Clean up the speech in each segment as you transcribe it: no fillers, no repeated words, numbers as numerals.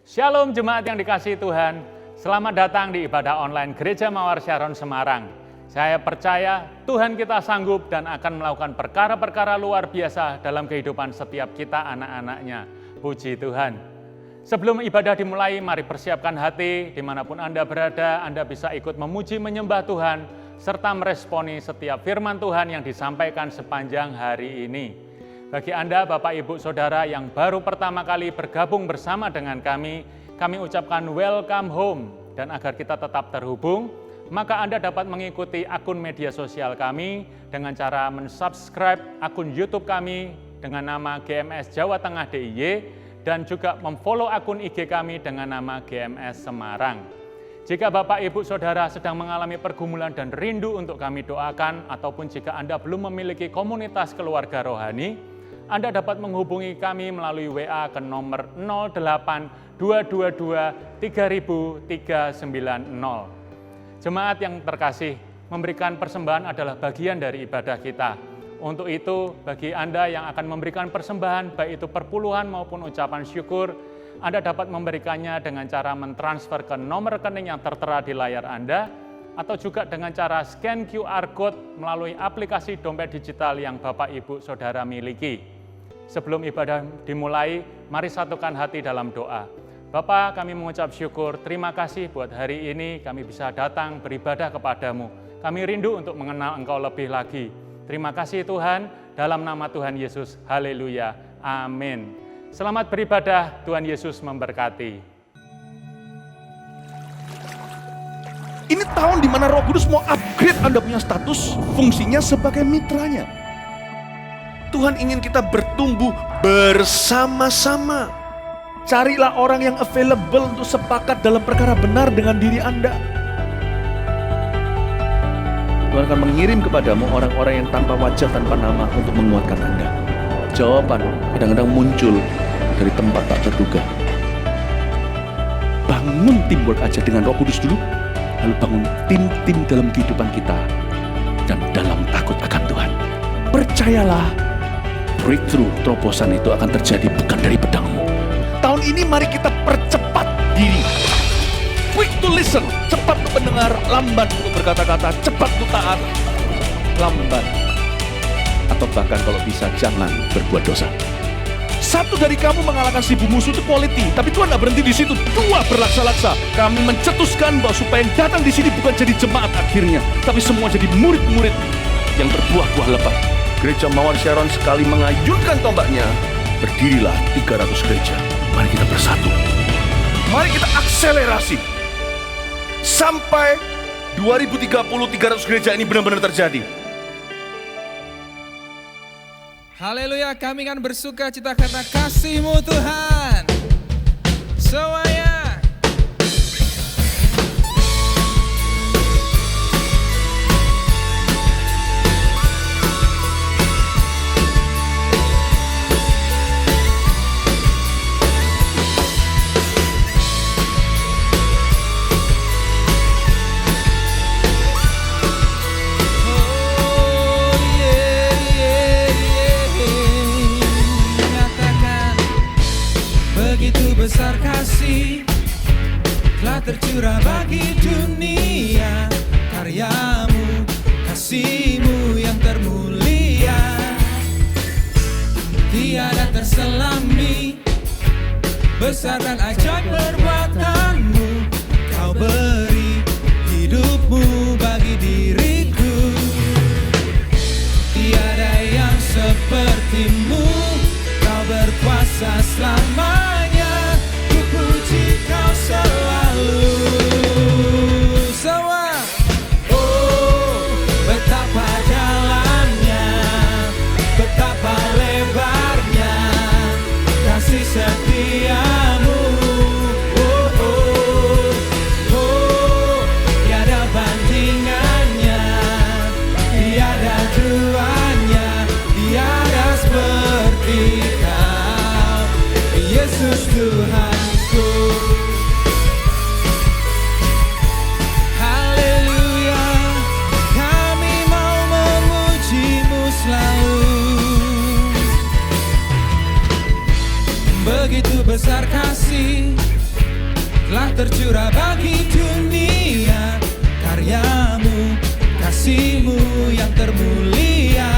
Shalom jemaat yang dikasihi Tuhan, selamat datang di ibadah online Gereja Mawar Sharon Semarang. Saya percaya Tuhan kita sanggup dan akan melakukan perkara-perkara luar biasa dalam kehidupan setiap kita anak-anaknya. Puji Tuhan. Sebelum ibadah dimulai, mari persiapkan hati, dimanapun Anda berada, Anda bisa ikut memuji menyembah Tuhan, serta meresponi setiap firman Tuhan yang disampaikan sepanjang hari ini. Bagi Anda, Bapak, Ibu, Saudara yang baru pertama kali bergabung bersama dengan kami ucapkan welcome home. Dan agar kita tetap terhubung, maka Anda dapat mengikuti akun media sosial kami dengan cara mensubscribe akun YouTube kami dengan nama GMS Jawa Tengah DIY dan juga memfollow akun IG kami dengan nama GMS Semarang. Jika Bapak, Ibu, Saudara sedang mengalami pergumulan dan rindu untuk kami doakan, ataupun jika Anda belum memiliki komunitas keluarga rohani, Anda dapat menghubungi kami melalui WA ke nomor 08 222 3390. Jemaat yang terkasih, memberikan persembahan adalah bagian dari ibadah kita. Untuk itu, bagi Anda yang akan memberikan persembahan, baik itu perpuluhan maupun ucapan syukur, Anda dapat memberikannya dengan cara mentransfer ke nomor rekening yang tertera di layar Anda, atau juga dengan cara scan QR Code melalui aplikasi dompet digital yang Bapak, Ibu, Saudara miliki. Sebelum ibadah dimulai, mari satukan hati dalam doa. Bapa, kami mengucap syukur, terima kasih buat hari ini kami bisa datang beribadah kepadamu. Kami rindu untuk mengenal Engkau lebih lagi. Terima kasih Tuhan, dalam nama Tuhan Yesus, haleluya, amin. Selamat beribadah, Tuhan Yesus memberkati. Ini tahun di mana Roh Kudus mau upgrade Anda punya status, fungsinya sebagai mitranya. Tuhan ingin kita bertumbuh bersama-sama. Carilah orang yang available untuk sepakat dalam perkara benar dengan diri Anda. Tuhan akan mengirim kepadamu orang-orang yang tanpa wajah, tanpa nama untuk menguatkan Anda. Jawaban kadang-kadang muncul dari tempat tak terduga. Bangun teamwork aja dengan Roh Kudus dulu, lalu bangun tim-tim dalam kehidupan kita dan dalam takut akan Tuhan. Percayalah, breakthrough, terobosan itu akan terjadi bukan dari pedangmu. Tahun ini mari kita percepat diri. Quick to listen, cepat untuk mendengar, lambat untuk berkata-kata, cepat untuk taat, lambat. Atau bahkan kalau bisa jangan berbuat dosa. Satu dari kamu mengalahkan 1000 musuh itu quality, tapi Tuhan tidak berhenti di situ. 2 berlaksa-laksa. Kami mencetuskan bahwa supaya yang datang di sini bukan jadi jemaat akhirnya, tapi semua jadi murid-murid yang berbuah-buah lebat. Gereja Mawar Sharon sekali mengayunkan tombaknya, berdirilah 300 gereja. Mari kita bersatu. Mari kita akselerasi. Sampai 2030 300 gereja ini benar-benar terjadi. Haleluya, kami akan bersuka cita karena kasih-Mu Tuhan. Semuanya. Besar kasih telah tercurah bagi dunia, karyamu, kasih-Mu yang termulia, tiada terselami, besar dan ajaib perbuatan-Mu, Kau beri hidup-Mu bagi diriku, tiada yang seperti-Mu, Kau berkuasa selamanya. Kau selalu semua. Oh, betapa jalannya, betapa lebarnya kasih setia-Mu. Oh, oh, oh, tiada bandingannya, tiada duanya, tiada seperti Kau, Yesus. tercurah bagi dunia, karyamu, kasihmu yang termulia,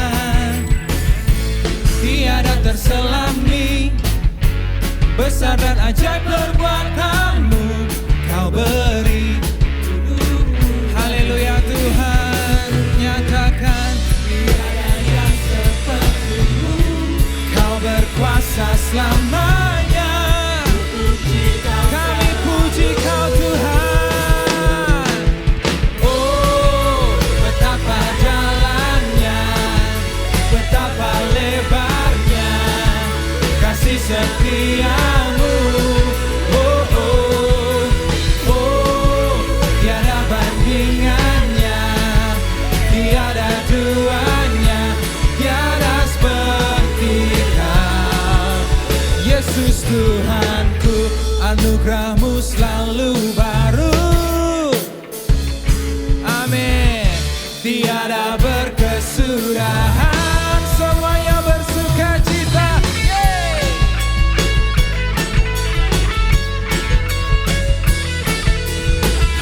tiada terselami, besar dan ajaib perbuatanmu kau beri. Haleluya Tuhan, nyatakan tiada yang sepertimu, kau berkuasa selamanya. Kami puji kau Tuhan. Oh, betapa jalannya, betapa lebarnya kasih setiamu. Oh, oh, oh, tiada bandingannya, tiada duanya, tiada seperti kau. Yesus Tuhanku, anugerahmu selalu baru. Amin. Tiada berkesudahan, semuanya bersuka cita. Yeay.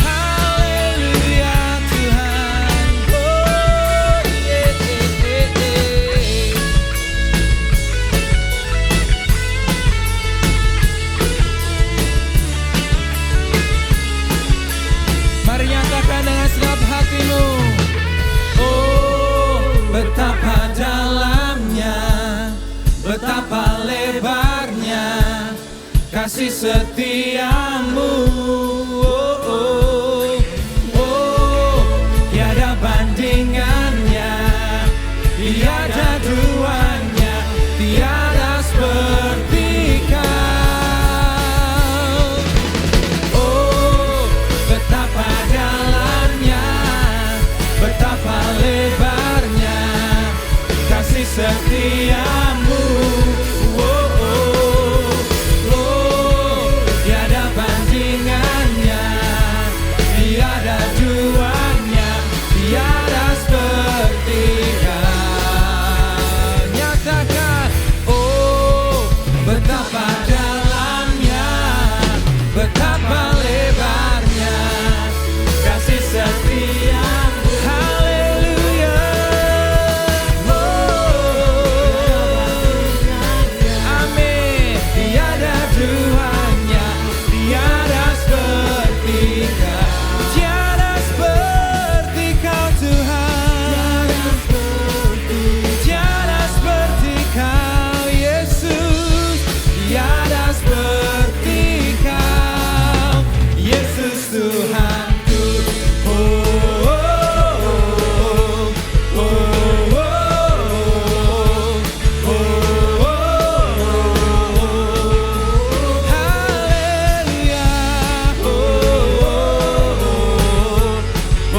Haleluya Tuhan. Oh, yeah, yeah, yeah. Mari nyatakan dengan segenap hatimu. Oh, betapa dalamnya, betapa lebarnya kasih setiamu. Oh, oh, oh, tiada bandingannya, tiada duanya, tiada seperti kau. Oh, betapa dalamnya, betapa lebarnya kasih setiamu. Oh, oh, oh, tiada bandingannya, tiada duanya, tiada seperti kau. Nyatakan, oh, betapa dalamnya, betapa lebarnya kasih setiamu. Haleluya. Amin. Tiada duanya, tiada seperti kau. Tiada seperti kau Tuhan. Tiada seperti kau Yesus. Tiada seperti kau Yesus Tuhanku. Oh, oh, oh, oh, oh, oh, oh. Haleluya. Oh, oh,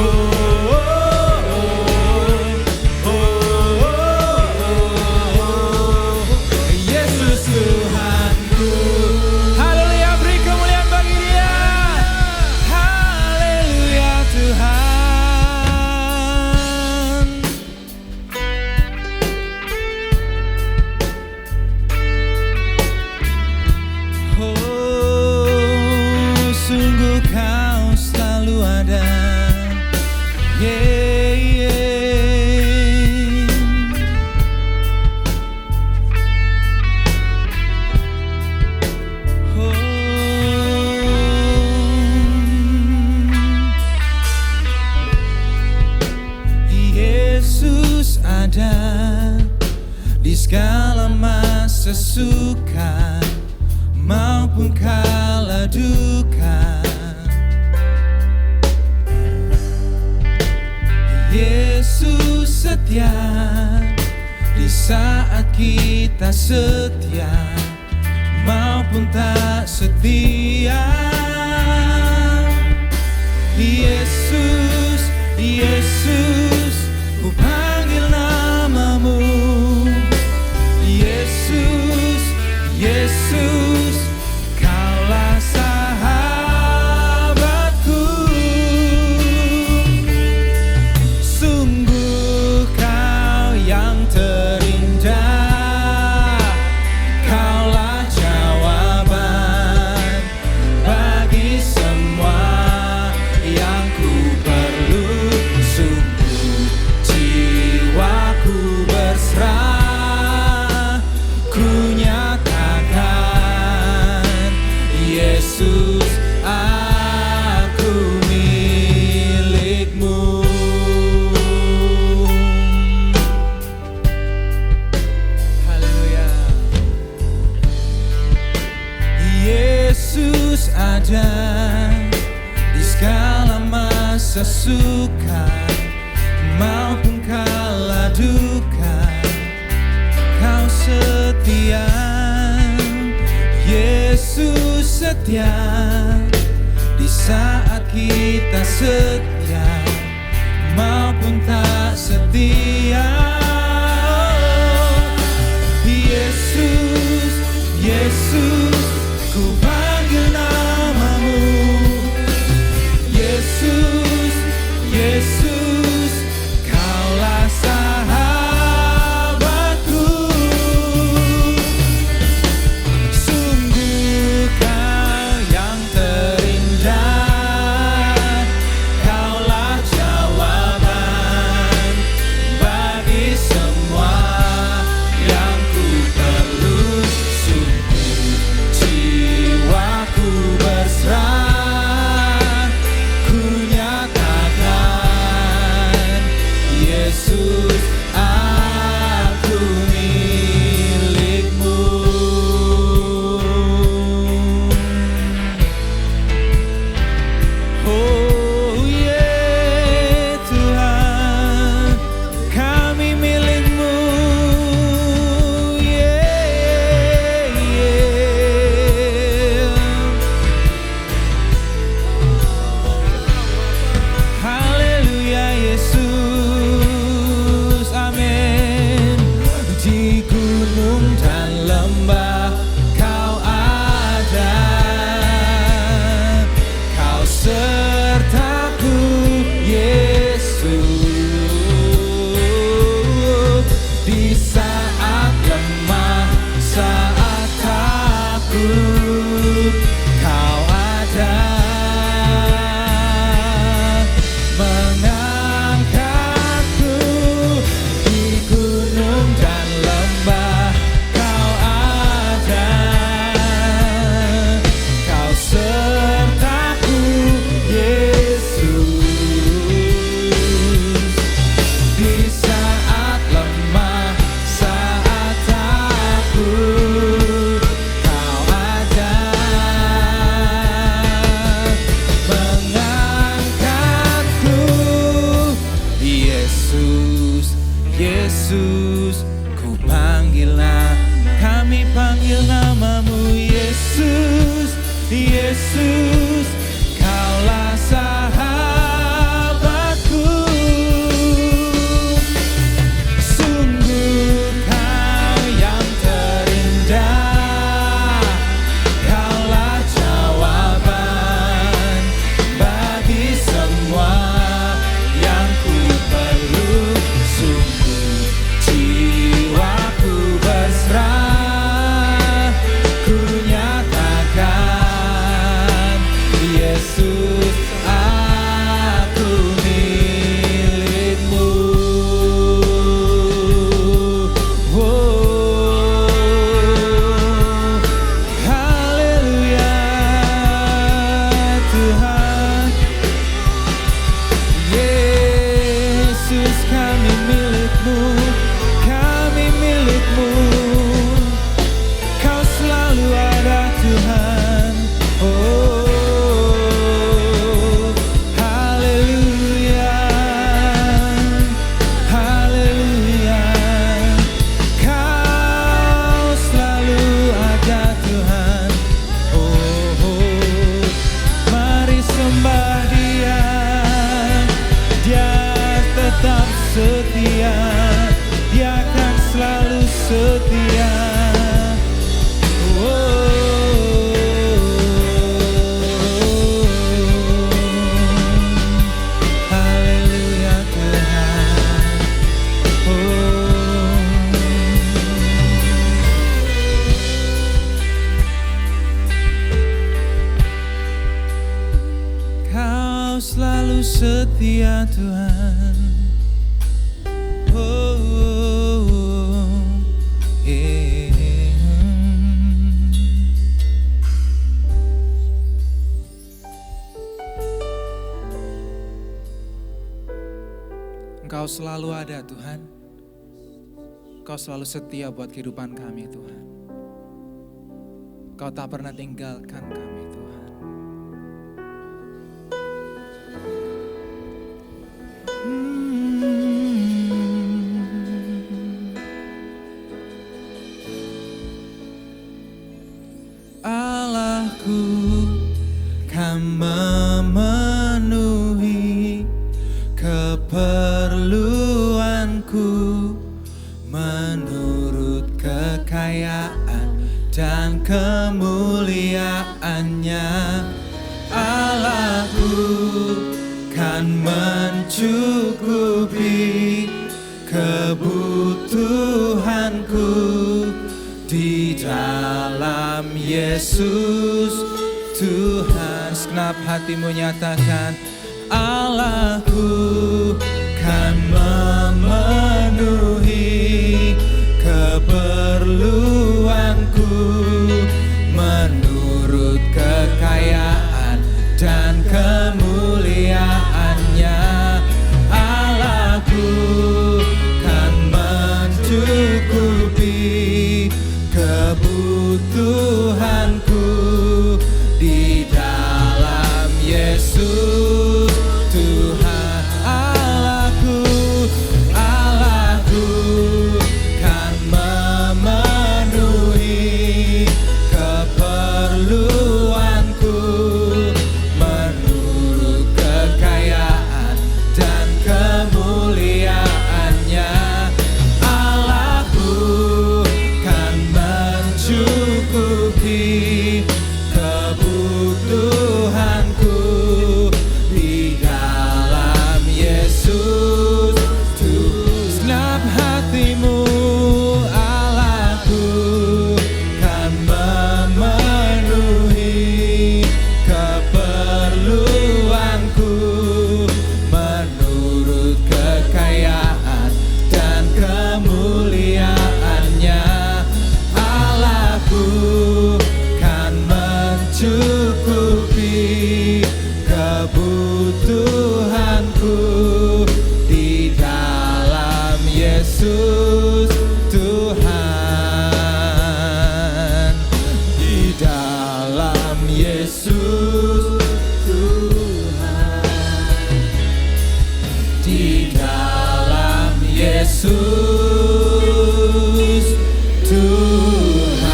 oh, Yesus Tuhanku. Haleluya, beri kemuliaan bagi Dia. Haleluya Tuhan. Oh, sungguh kau selalu ada. Yeah, yeah. Oh, Yesus ada di segala masa suka maupun kala duka. Yesus setia di saat kita setia maupun tak setia. Yesus, Yesus, ku panggil namamu. Yesus, Yesus, kaulah sahabatku. Sungguh kau yang terindah, kaulah jawaban bagi semua Yesus, aku milik-Mu. Haleluya. Yesus ada di segala masa suka maupun kala duka. Kau setia, Yesus setia di saat kita setia maupun tak setia. Yesus, Yesus, ku panggil nama-Mu. Yesus, Yesus, Kaulah sahabatku. Sungguh Kau yang terindah, Kaulah jawaban bagi semua yang ku perlu. Sungguh jiwaku berserah, ku nyatakan Yesus, aku milik-Mu. Oh yeah, Tuhan, kami milik-Mu. Yeah, yeah. Haleluya Yesus, amin. Di gunung dan lembah Kau ada, Kau sertaku Yesus. Di saat lemah, saat takut, Kau ada mengangkatku. Di gunung dan lembah Kau ada, Kau sertaku Yesus. Di saat lemah, saat takut, Kau ada mengangkatku. Yesus, Yesus, ku panggillah, kami panggil nama-Mu. Yesus, Yesus, Kaulah sahabatku. Sungguh Kau yang terindah, Kaulah jawaban bagi semua yang ku perlu. Sungguh jiwaku berserah, ku nyatakan Yesus, aku milik-Mu. Oh, haleluya Tuhan. Yesus, kami milik-Mu, kami milik-Mu. Kau selalu ada Tuhan. Oh, haleluya, haleluya. Kau selalu ada Tuhan. Oh, mari sembah Dia, Dia tetap setia, Dia akan selalu setia. Haleluya Tuhan. Kau selalu setia Tuhan. Engkau selalu ada Tuhan. Engkau selalu setia buat kehidupan kami Tuhan. Engkau tak pernah tinggalkan kami Tuhan. Allahku kan memenuhi keperluanku menurut kekayaan dan kemuliaannya. Allahku kan mencukupi kebutuhanku di dalam Yesus Tuhan. Segenap hatimu nyatakan, Allahku kan memenuhi keperluanku menurut kekayaan dan kemuliaannya. Allahku kan mencukupi kebutuhanku di dalam Yesus Tuhan. Allahku kan memenuhi keperluanku menurut kekayaan dan kemuliaannya. Allahku kan mencukupi kebutuhanku di dalam Yesus Tuhan. Segenap hatimu, Allahku kan memenuhi keperluanku menurut kekayaan dan kemuliaannya. Allahku kan mencukupi kebutuhanku di dalam Yesus Tuhan. Di dalam Yesus Tuhan. Di dalam Yesus Tuhan.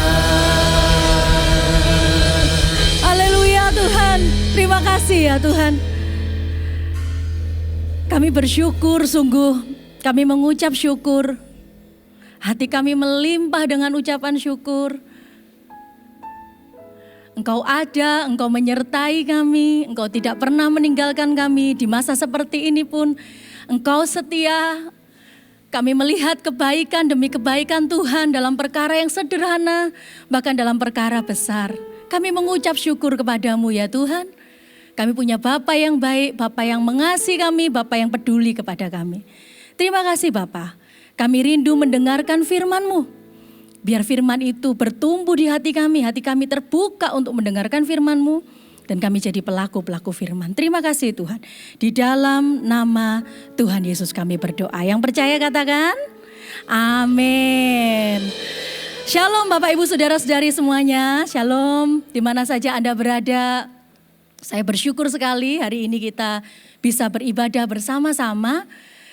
Haleluya Tuhan, terima kasih ya Tuhan. Kami bersyukur sungguh, kami mengucap syukur. Hati kami melimpah dengan ucapan syukur. Engkau ada, Engkau menyertai kami, Engkau tidak pernah meninggalkan kami. Di masa seperti ini pun Engkau setia. Kami melihat kebaikan demi kebaikan Tuhan dalam perkara yang sederhana, bahkan dalam perkara besar. Kami mengucap syukur kepadamu ya Tuhan. Kami punya Bapa yang baik, Bapa yang mengasihi kami, Bapa yang peduli kepada kami. Terima kasih Bapa. Kami rindu mendengarkan firman-Mu. Biar firman itu bertumbuh di hati kami terbuka untuk mendengarkan firman-Mu. Dan kami jadi pelaku-pelaku firman. Terima kasih Tuhan. Di dalam nama Tuhan Yesus kami berdoa. Yang percaya katakan, amin. Shalom Bapak Ibu Saudara-saudari semuanya. Shalom di mana saja Anda berada. Saya bersyukur sekali hari ini kita bisa beribadah bersama-sama.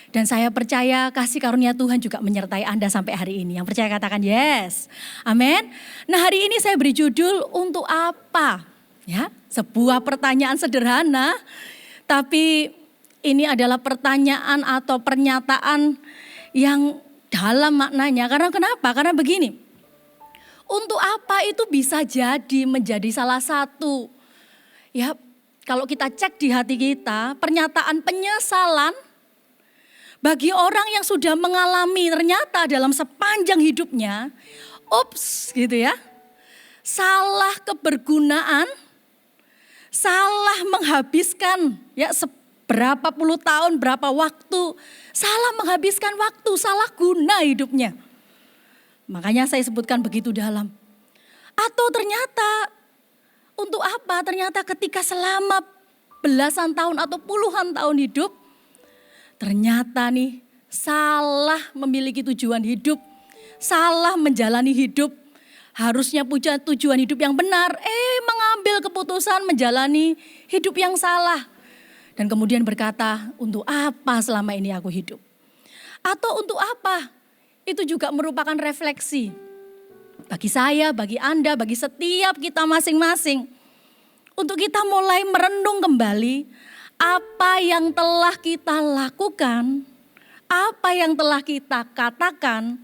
Dan saya percaya kasih karunia Tuhan juga menyertai Anda sampai hari ini. Yang percaya katakan yes. Amin. Nah hari ini saya beri judul untuk apa? Ya, sebuah pertanyaan sederhana. Tapi ini adalah pertanyaan atau pernyataan yang dalam maknanya. Karena kenapa? Karena begini. Untuk apa itu bisa jadi menjadi salah satu. Ya, kalau kita cek di hati kita, pernyataan penyesalan bagi orang yang sudah mengalami ternyata dalam sepanjang hidupnya, gitu ya, salah kebergunaan, salah menghabiskan ya berapa puluh tahun, berapa waktu, salah menghabiskan waktu, salah guna hidupnya. Makanya saya sebutkan begitu dalam. Atau ternyata untuk apa? Ternyata ketika selama belasan tahun atau puluhan tahun hidup, ternyata nih salah memiliki tujuan hidup, salah menjalani hidup. Harusnya punya tujuan hidup yang benar, mengambil keputusan menjalani hidup yang salah. Dan kemudian berkata, untuk apa selama ini aku hidup? Atau untuk apa? Itu juga merupakan refleksi. Bagi saya, bagi Anda, bagi setiap kita masing-masing. Untuk kita mulai merenung kembali apa yang telah kita lakukan, apa yang telah kita katakan,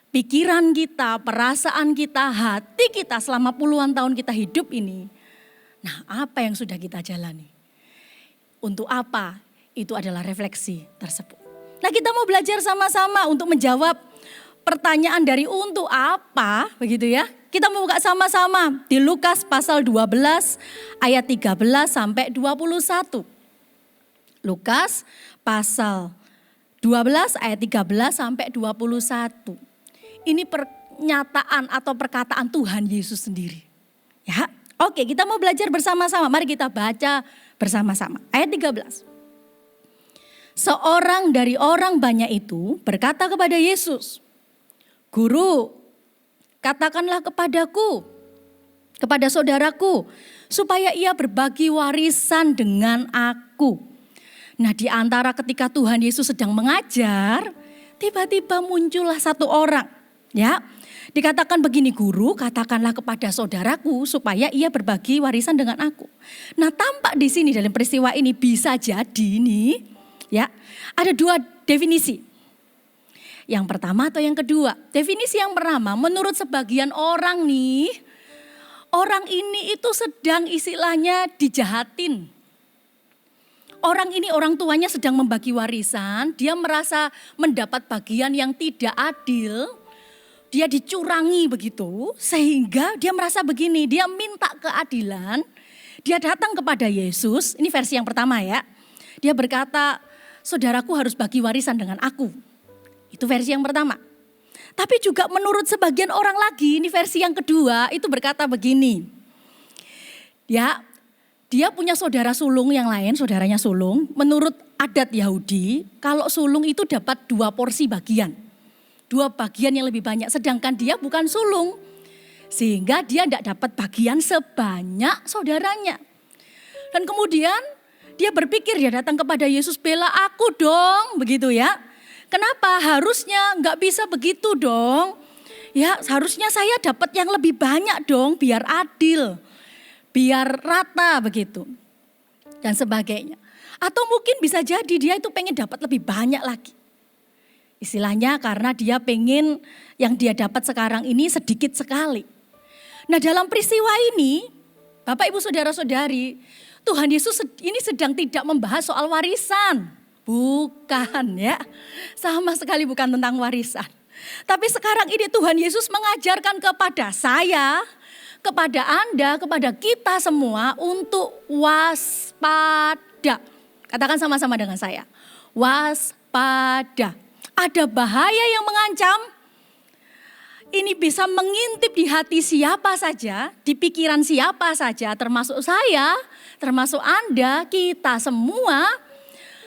pikiran kita, perasaan kita, hati kita selama puluhan tahun kita hidup ini. Nah, apa yang sudah kita jalani? Untuk apa? Itu adalah refleksi tersebut. Nah, kita mau belajar sama-sama untuk menjawab pertanyaan dari untuk apa, begitu ya. Kita mau buka sama-sama di Lukas pasal 12 ayat 13 sampai 21. Lukas pasal 12 ayat 13 sampai 21. Ini pernyataan atau perkataan Tuhan Yesus sendiri. Ya, oke, kita mau belajar bersama-sama. Mari kita baca bersama-sama. Ayat 13. Seorang dari orang banyak itu berkata kepada Yesus, "Guru, katakanlah kepadaku, kepada saudaraku, supaya ia berbagi warisan dengan aku." Nah, di antara ketika Tuhan Yesus sedang mengajar, tiba-tiba muncullah satu orang. Ya, dikatakan begini, "Guru, katakanlah kepada saudaraku supaya ia berbagi warisan dengan aku." Nah, tampak di sini dalam peristiwa ini bisa jadi nih, ya, ada dua definisi. Yang pertama atau yang kedua? Definisi yang pertama, menurut sebagian orang nih, orang ini itu sedang istilahnya dijahatin. Orang ini orang tuanya sedang membagi warisan, dia merasa mendapat bagian yang tidak adil. Dia dicurangi begitu, sehingga dia merasa begini, dia minta keadilan. Dia datang kepada Yesus, ini versi yang pertama ya. Dia berkata, "Saudaraku harus bagi warisan dengan aku." Itu versi yang pertama. Tapi juga menurut sebagian orang lagi, ini versi yang kedua, itu berkata begini. Ya, dia punya saudara sulung yang lain, saudaranya sulung. Menurut adat Yahudi, kalau sulung itu dapat 2 porsi bagian. 2 bagian yang lebih banyak, sedangkan dia bukan sulung. Sehingga dia tidak dapat bagian sebanyak saudaranya. Dan kemudian dia berpikir, dia datang kepada Yesus, "Bela aku dong," begitu ya. Kenapa? Harusnya nggak bisa begitu dong. Ya, harusnya saya dapat yang lebih banyak dong, biar adil, biar rata begitu. Dan sebagainya. Atau mungkin bisa jadi dia itu pengen dapat lebih banyak lagi. Istilahnya karena dia pengen yang dia dapat sekarang ini sedikit sekali. Nah, dalam peristiwa ini, Bapak Ibu Saudara-saudari, Tuhan Yesus ini sedang tidak membahas soal warisan. Bukan ya, sama sekali bukan tentang warisan. Tapi sekarang ini Tuhan Yesus mengajarkan kepada saya, kepada Anda, kepada kita semua untuk waspada. Katakan sama-sama dengan saya, waspada. Ada bahaya yang mengancam, ini bisa mengintip di hati siapa saja, di pikiran siapa saja, termasuk saya, termasuk Anda, kita semua.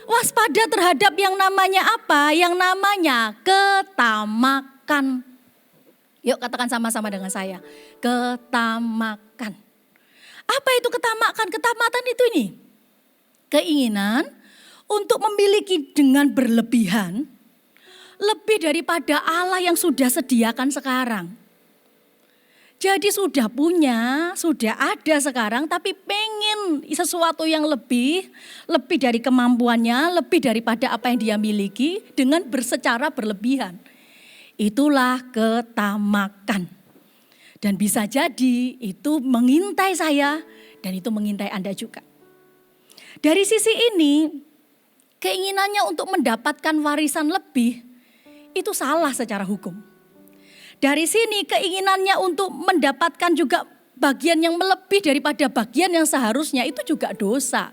Waspada terhadap yang namanya apa? Yang namanya ketamakan. Yuk katakan sama-sama dengan saya, ketamakan. Apa itu ketamakan? Ketamakan itu ini, keinginan untuk memiliki dengan berlebihan, lebih daripada Allah yang sudah sediakan sekarang. Jadi sudah punya, sudah ada sekarang, tapi pengen sesuatu yang lebih dari kemampuannya, lebih daripada apa yang dia miliki dengan secara berlebihan. Itulah ketamakan. Dan bisa jadi itu mengintai saya dan itu mengintai Anda juga. Dari sisi ini, keinginannya untuk mendapatkan warisan lebih, itu salah secara hukum. Dari sini keinginannya untuk mendapatkan juga bagian yang melebih daripada bagian yang seharusnya, itu juga dosa.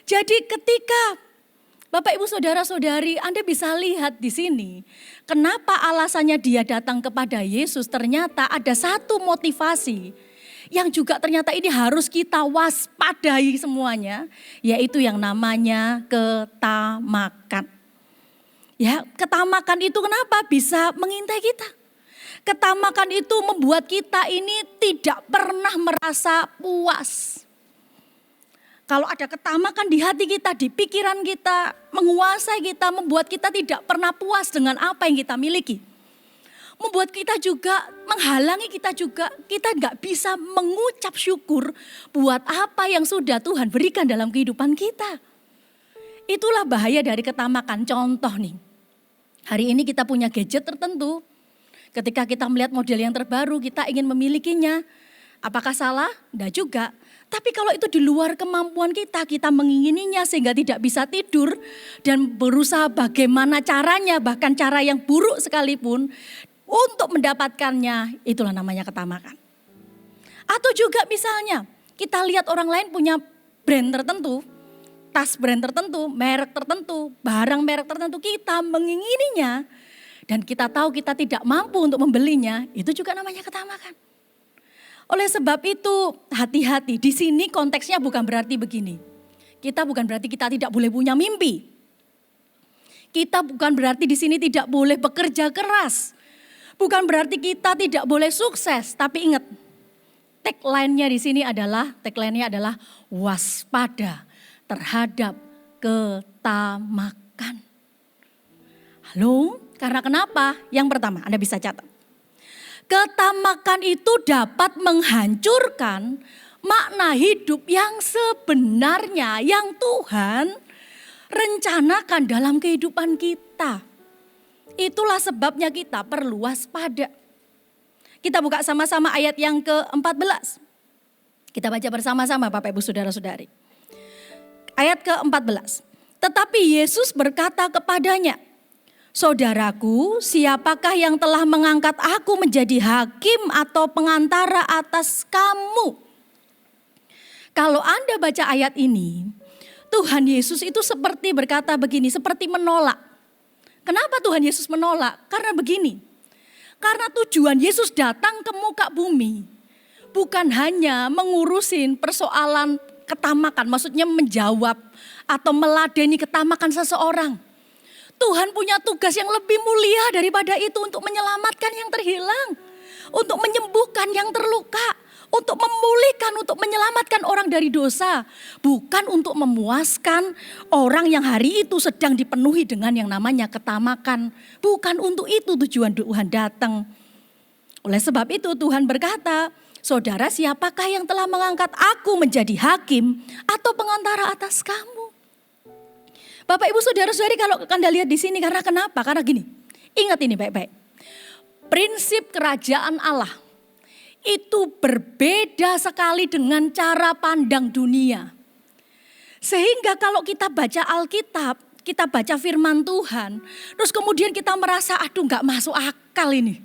Jadi ketika Bapak Ibu Saudara-saudari, Anda bisa lihat di sini, kenapa alasannya dia datang kepada Yesus, ternyata ada satu motivasi yang juga ternyata ini harus kita waspadai semuanya, yaitu yang namanya ketamakan. Ya, ketamakan itu kenapa bisa mengintai kita? Ketamakan itu membuat kita ini tidak pernah merasa puas. Kalau ada ketamakan di hati kita, di pikiran kita, menguasai kita, membuat kita tidak pernah puas dengan apa yang kita miliki. Membuat kita juga, menghalangi kita juga, kita nggak bisa mengucap syukur buat apa yang sudah Tuhan berikan dalam kehidupan kita. Itulah bahaya dari ketamakan. Contoh nih, hari ini kita punya gadget tertentu, ketika kita melihat model yang terbaru, kita ingin memilikinya. Apakah salah? Enggak juga. Tapi kalau itu di luar kemampuan kita, kita mengingininya sehingga tidak bisa tidur dan berusaha bagaimana caranya, bahkan cara yang buruk sekalipun untuk mendapatkannya, itulah namanya ketamakan. Atau juga misalnya kita lihat orang lain punya brand tertentu, tas brand tertentu, merek tertentu, barang merek tertentu, kita mengingininya dan kita tahu kita tidak mampu untuk membelinya, itu juga namanya ketamakan. Oleh sebab itu hati-hati, di sini konteksnya bukan berarti begini. Bukan berarti kita tidak boleh punya mimpi. Kita bukan berarti di sini tidak boleh bekerja keras. Bukan berarti kita tidak boleh sukses. Tapi ingat, tagline-nya di sini adalah waspada terhadap ketamakan. Halo, karena kenapa? Yang pertama, Anda bisa catat. Ketamakan itu dapat menghancurkan makna hidup yang sebenarnya yang Tuhan rencanakan dalam kehidupan kita. Itulah sebabnya kita perlu waspada. Kita buka sama-sama ayat yang ke-14. Kita baca bersama-sama Bapak Ibu Saudara-saudari. Ayat ke-14. Tetapi Yesus berkata kepadanya, "Saudaraku, siapakah yang telah mengangkat aku menjadi hakim atau pengantara atas kamu?" Kalau Anda baca ayat ini, Tuhan Yesus itu seperti berkata begini, seperti menolak. Kenapa Tuhan Yesus menolak? Karena begini, karena tujuan Yesus datang ke muka bumi bukan hanya mengurusin persoalan ketamakan, maksudnya menjawab atau meladeni ketamakan seseorang. Tuhan punya tugas yang lebih mulia daripada itu, untuk menyelamatkan yang terhilang, untuk menyembuhkan yang terluka, untuk memulihkan, untuk menyelamatkan orang dari dosa. Bukan untuk memuaskan orang yang hari itu sedang dipenuhi dengan yang namanya ketamakan. Bukan untuk itu tujuan Tuhan datang. Oleh sebab itu Tuhan berkata, "Saudara, siapakah yang telah mengangkat aku menjadi hakim atau pengantara atas kamu?" Bapak Ibu Saudara-saudari, kalau Anda lihat di sini, karena kenapa? Karena gini, ingat ini baik-baik. Prinsip kerajaan Allah itu berbeda sekali dengan cara pandang dunia. Sehingga kalau kita baca Alkitab, kita baca firman Tuhan, terus kemudian kita merasa, aduh gak masuk akal ini.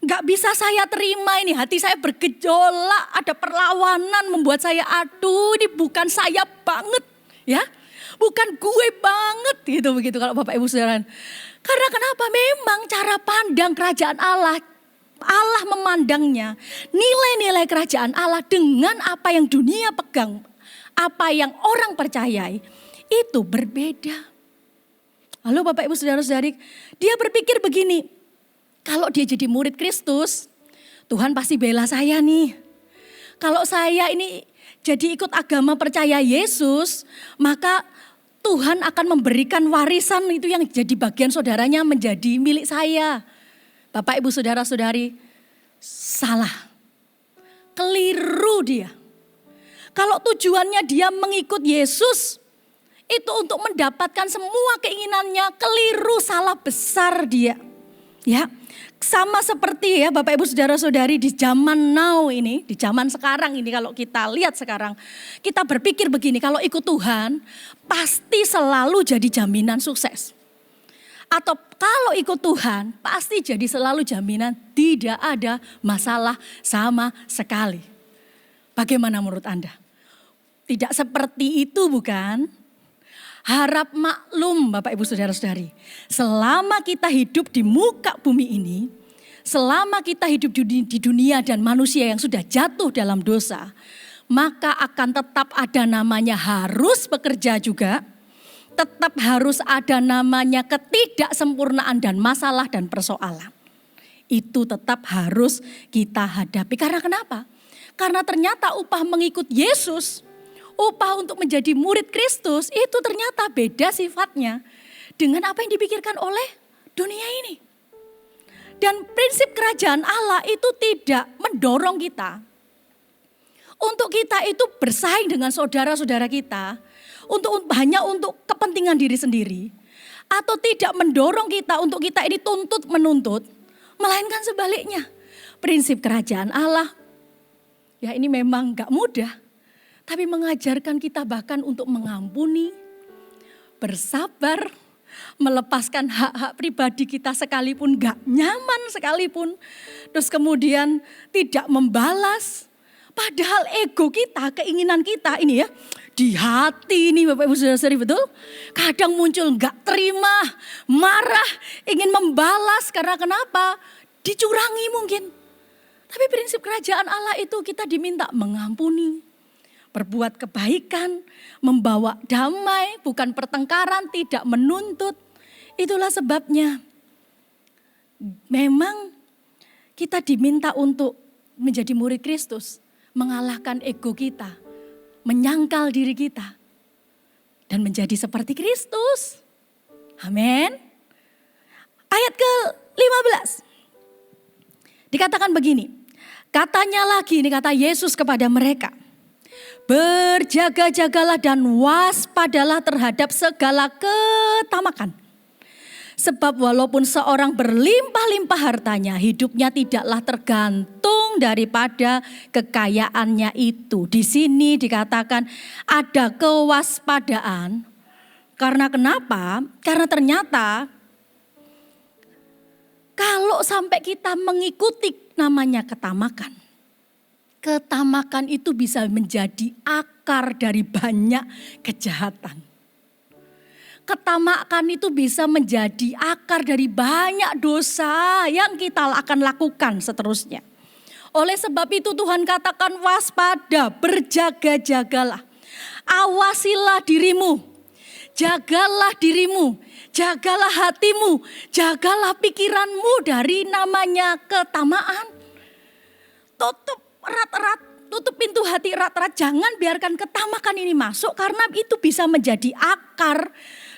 Gak bisa saya terima ini, hati saya bergejolak, ada perlawanan membuat saya, aduh ini bukan saya banget ya. Bukan gue banget gitu begitu kalau Bapak Ibu Saudara. Karena kenapa? Memang cara pandang kerajaan Allah memandangnya nilai-nilai kerajaan Allah dengan apa yang dunia pegang, apa yang orang percayai itu berbeda. Lalu Bapak Ibu Saudara-saudari, dia berpikir begini, kalau dia jadi murid Kristus, Tuhan pasti bela saya nih. Kalau saya ini jadi ikut agama percaya Yesus, maka Tuhan akan memberikan warisan itu yang jadi bagian saudaranya menjadi milik saya. Bapak Ibu Saudara-saudari, salah. Keliru dia. Kalau tujuannya dia mengikut Yesus, itu untuk mendapatkan semua keinginannya, keliru, salah besar dia. Ya, sama seperti ya Bapak Ibu Saudara-saudari di zaman now ini, di zaman sekarang ini kalau kita lihat sekarang, kita berpikir begini, kalau ikut Tuhan pasti selalu jadi jaminan sukses. Atau kalau ikut Tuhan pasti jadi selalu jaminan tidak ada masalah sama sekali. Bagaimana menurut Anda? Tidak seperti itu bukan? Harap maklum Bapak Ibu Saudara-saudari, selama kita hidup di muka bumi ini, selama kita hidup di dunia dan manusia yang sudah jatuh dalam dosa, maka akan tetap ada namanya harus bekerja juga, tetap harus ada namanya ketidaksempurnaan dan masalah dan persoalan. Itu tetap harus kita hadapi. Karena kenapa? Karena ternyata upah mengikut Yesus, upah untuk menjadi murid Kristus itu ternyata beda sifatnya dengan apa yang dipikirkan oleh dunia ini. Dan prinsip kerajaan Allah itu tidak mendorong kita untuk kita itu bersaing dengan saudara-saudara kita hanya untuk kepentingan diri sendiri, atau tidak mendorong kita untuk kita ini tuntut menuntut, melainkan sebaliknya. Prinsip kerajaan Allah ya ini memang gak mudah, tapi mengajarkan kita bahkan untuk mengampuni, bersabar, melepaskan hak-hak pribadi kita sekalipun gak nyaman sekalipun. Terus kemudian tidak membalas. Padahal ego kita, keinginan kita ini ya, di hati ini Bapak Ibu Saudara-saudari, betul? Kadang muncul gak terima, marah, ingin membalas karena kenapa? Dicurangi mungkin. Tapi prinsip kerajaan Allah itu kita diminta mengampuni, berbuat kebaikan, membawa damai, bukan pertengkaran, tidak menuntut. Itulah sebabnya memang kita diminta untuk menjadi murid Kristus, mengalahkan ego kita, menyangkal diri kita, dan menjadi seperti Kristus. Amin. Ayat ke-15. Dikatakan begini, katanya lagi, ini kata Yesus kepada mereka, berjaga-jagalah dan waspadalah terhadap segala ketamakan. Sebab walaupun seorang berlimpah-limpah hartanya, hidupnya tidaklah tergantung daripada kekayaannya itu. Di sini dikatakan ada kewaspadaan. Karena kenapa? Karena ternyata kalau sampai kita mengikuti namanya ketamakan, ketamakan itu bisa menjadi akar dari banyak kejahatan. Ketamakan itu bisa menjadi akar dari banyak dosa yang kita akan lakukan seterusnya. Oleh sebab itu Tuhan katakan waspada, berjaga-jagalah. Awasilah dirimu, jagalah dirimu, jagalah hatimu, jagalah pikiranmu dari namanya ketamaan. Tutup erat-erat, tutup pintu hati erat-erat, jangan biarkan ketamakan ini masuk karena itu bisa menjadi akar.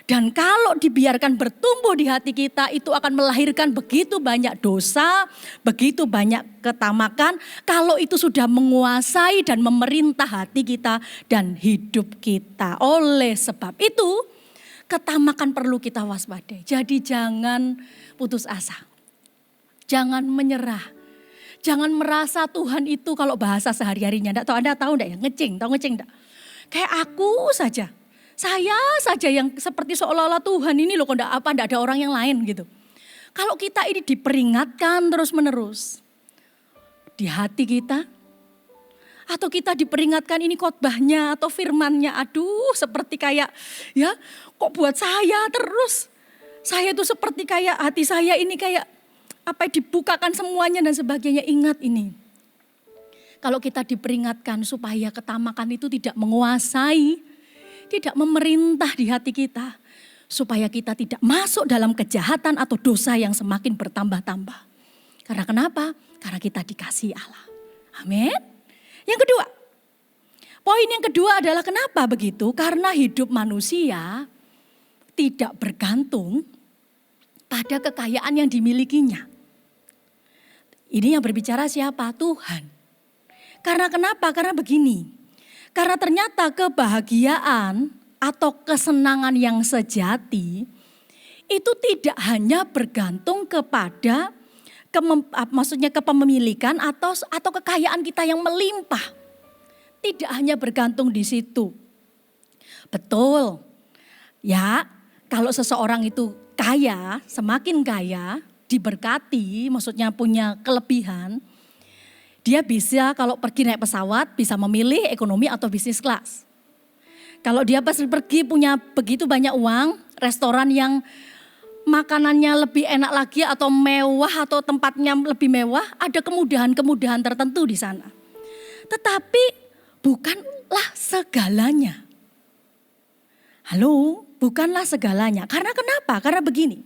Dan kalau dibiarkan bertumbuh di hati kita, itu akan melahirkan begitu banyak dosa, begitu banyak ketamakan. Kalau itu sudah menguasai dan memerintah hati kita dan hidup kita. Oleh sebab itu, ketamakan perlu kita waspadai. Jadi jangan putus asa, jangan menyerah. Jangan merasa Tuhan itu kalau bahasa sehari-harinya, Anda tahu enggak ya, tahu ngeceng enggak? Kayak aku saja. Saya saja yang seperti seolah-olah Tuhan ini loh, kok enggak ada orang yang lain gitu. Kalau kita ini diperingatkan terus-menerus di hati kita, atau kita diperingatkan ini khotbahnya atau firmannya, aduh seperti kayak ya kok buat saya terus. Saya itu seperti kayak hati saya ini kayak apa dibukakan semuanya dan sebagainya. Ingat ini, kalau kita diperingatkan supaya ketamakan itu tidak menguasai, tidak memerintah di hati kita, supaya kita tidak masuk dalam kejahatan atau dosa yang semakin bertambah-tambah. Karena kenapa? Karena kita dikasihi Allah. Amin. Yang kedua, poin yang kedua adalah kenapa begitu? Karena hidup manusia tidak bergantung pada kekayaan yang dimilikinya. Ini yang berbicara siapa? Tuhan. Karena kenapa? Karena begini. Karena ternyata kebahagiaan atau kesenangan yang sejati itu tidak hanya bergantung kepada kepemilikan atau kekayaan kita yang melimpah. Tidak hanya bergantung di situ. Betul. Ya, kalau seseorang itu kaya, semakin kaya, diberkati, maksudnya punya kelebihan, dia bisa kalau pergi naik pesawat bisa memilih ekonomi atau bisnis kelas. Kalau dia pas pergi punya begitu banyak uang, restoran yang makanannya lebih enak lagi atau mewah atau tempatnya lebih mewah, ada kemudahan-kemudahan tertentu di sana. Tetapi bukanlah segalanya. Halo, bukanlah segalanya. Karena kenapa? Karena begini.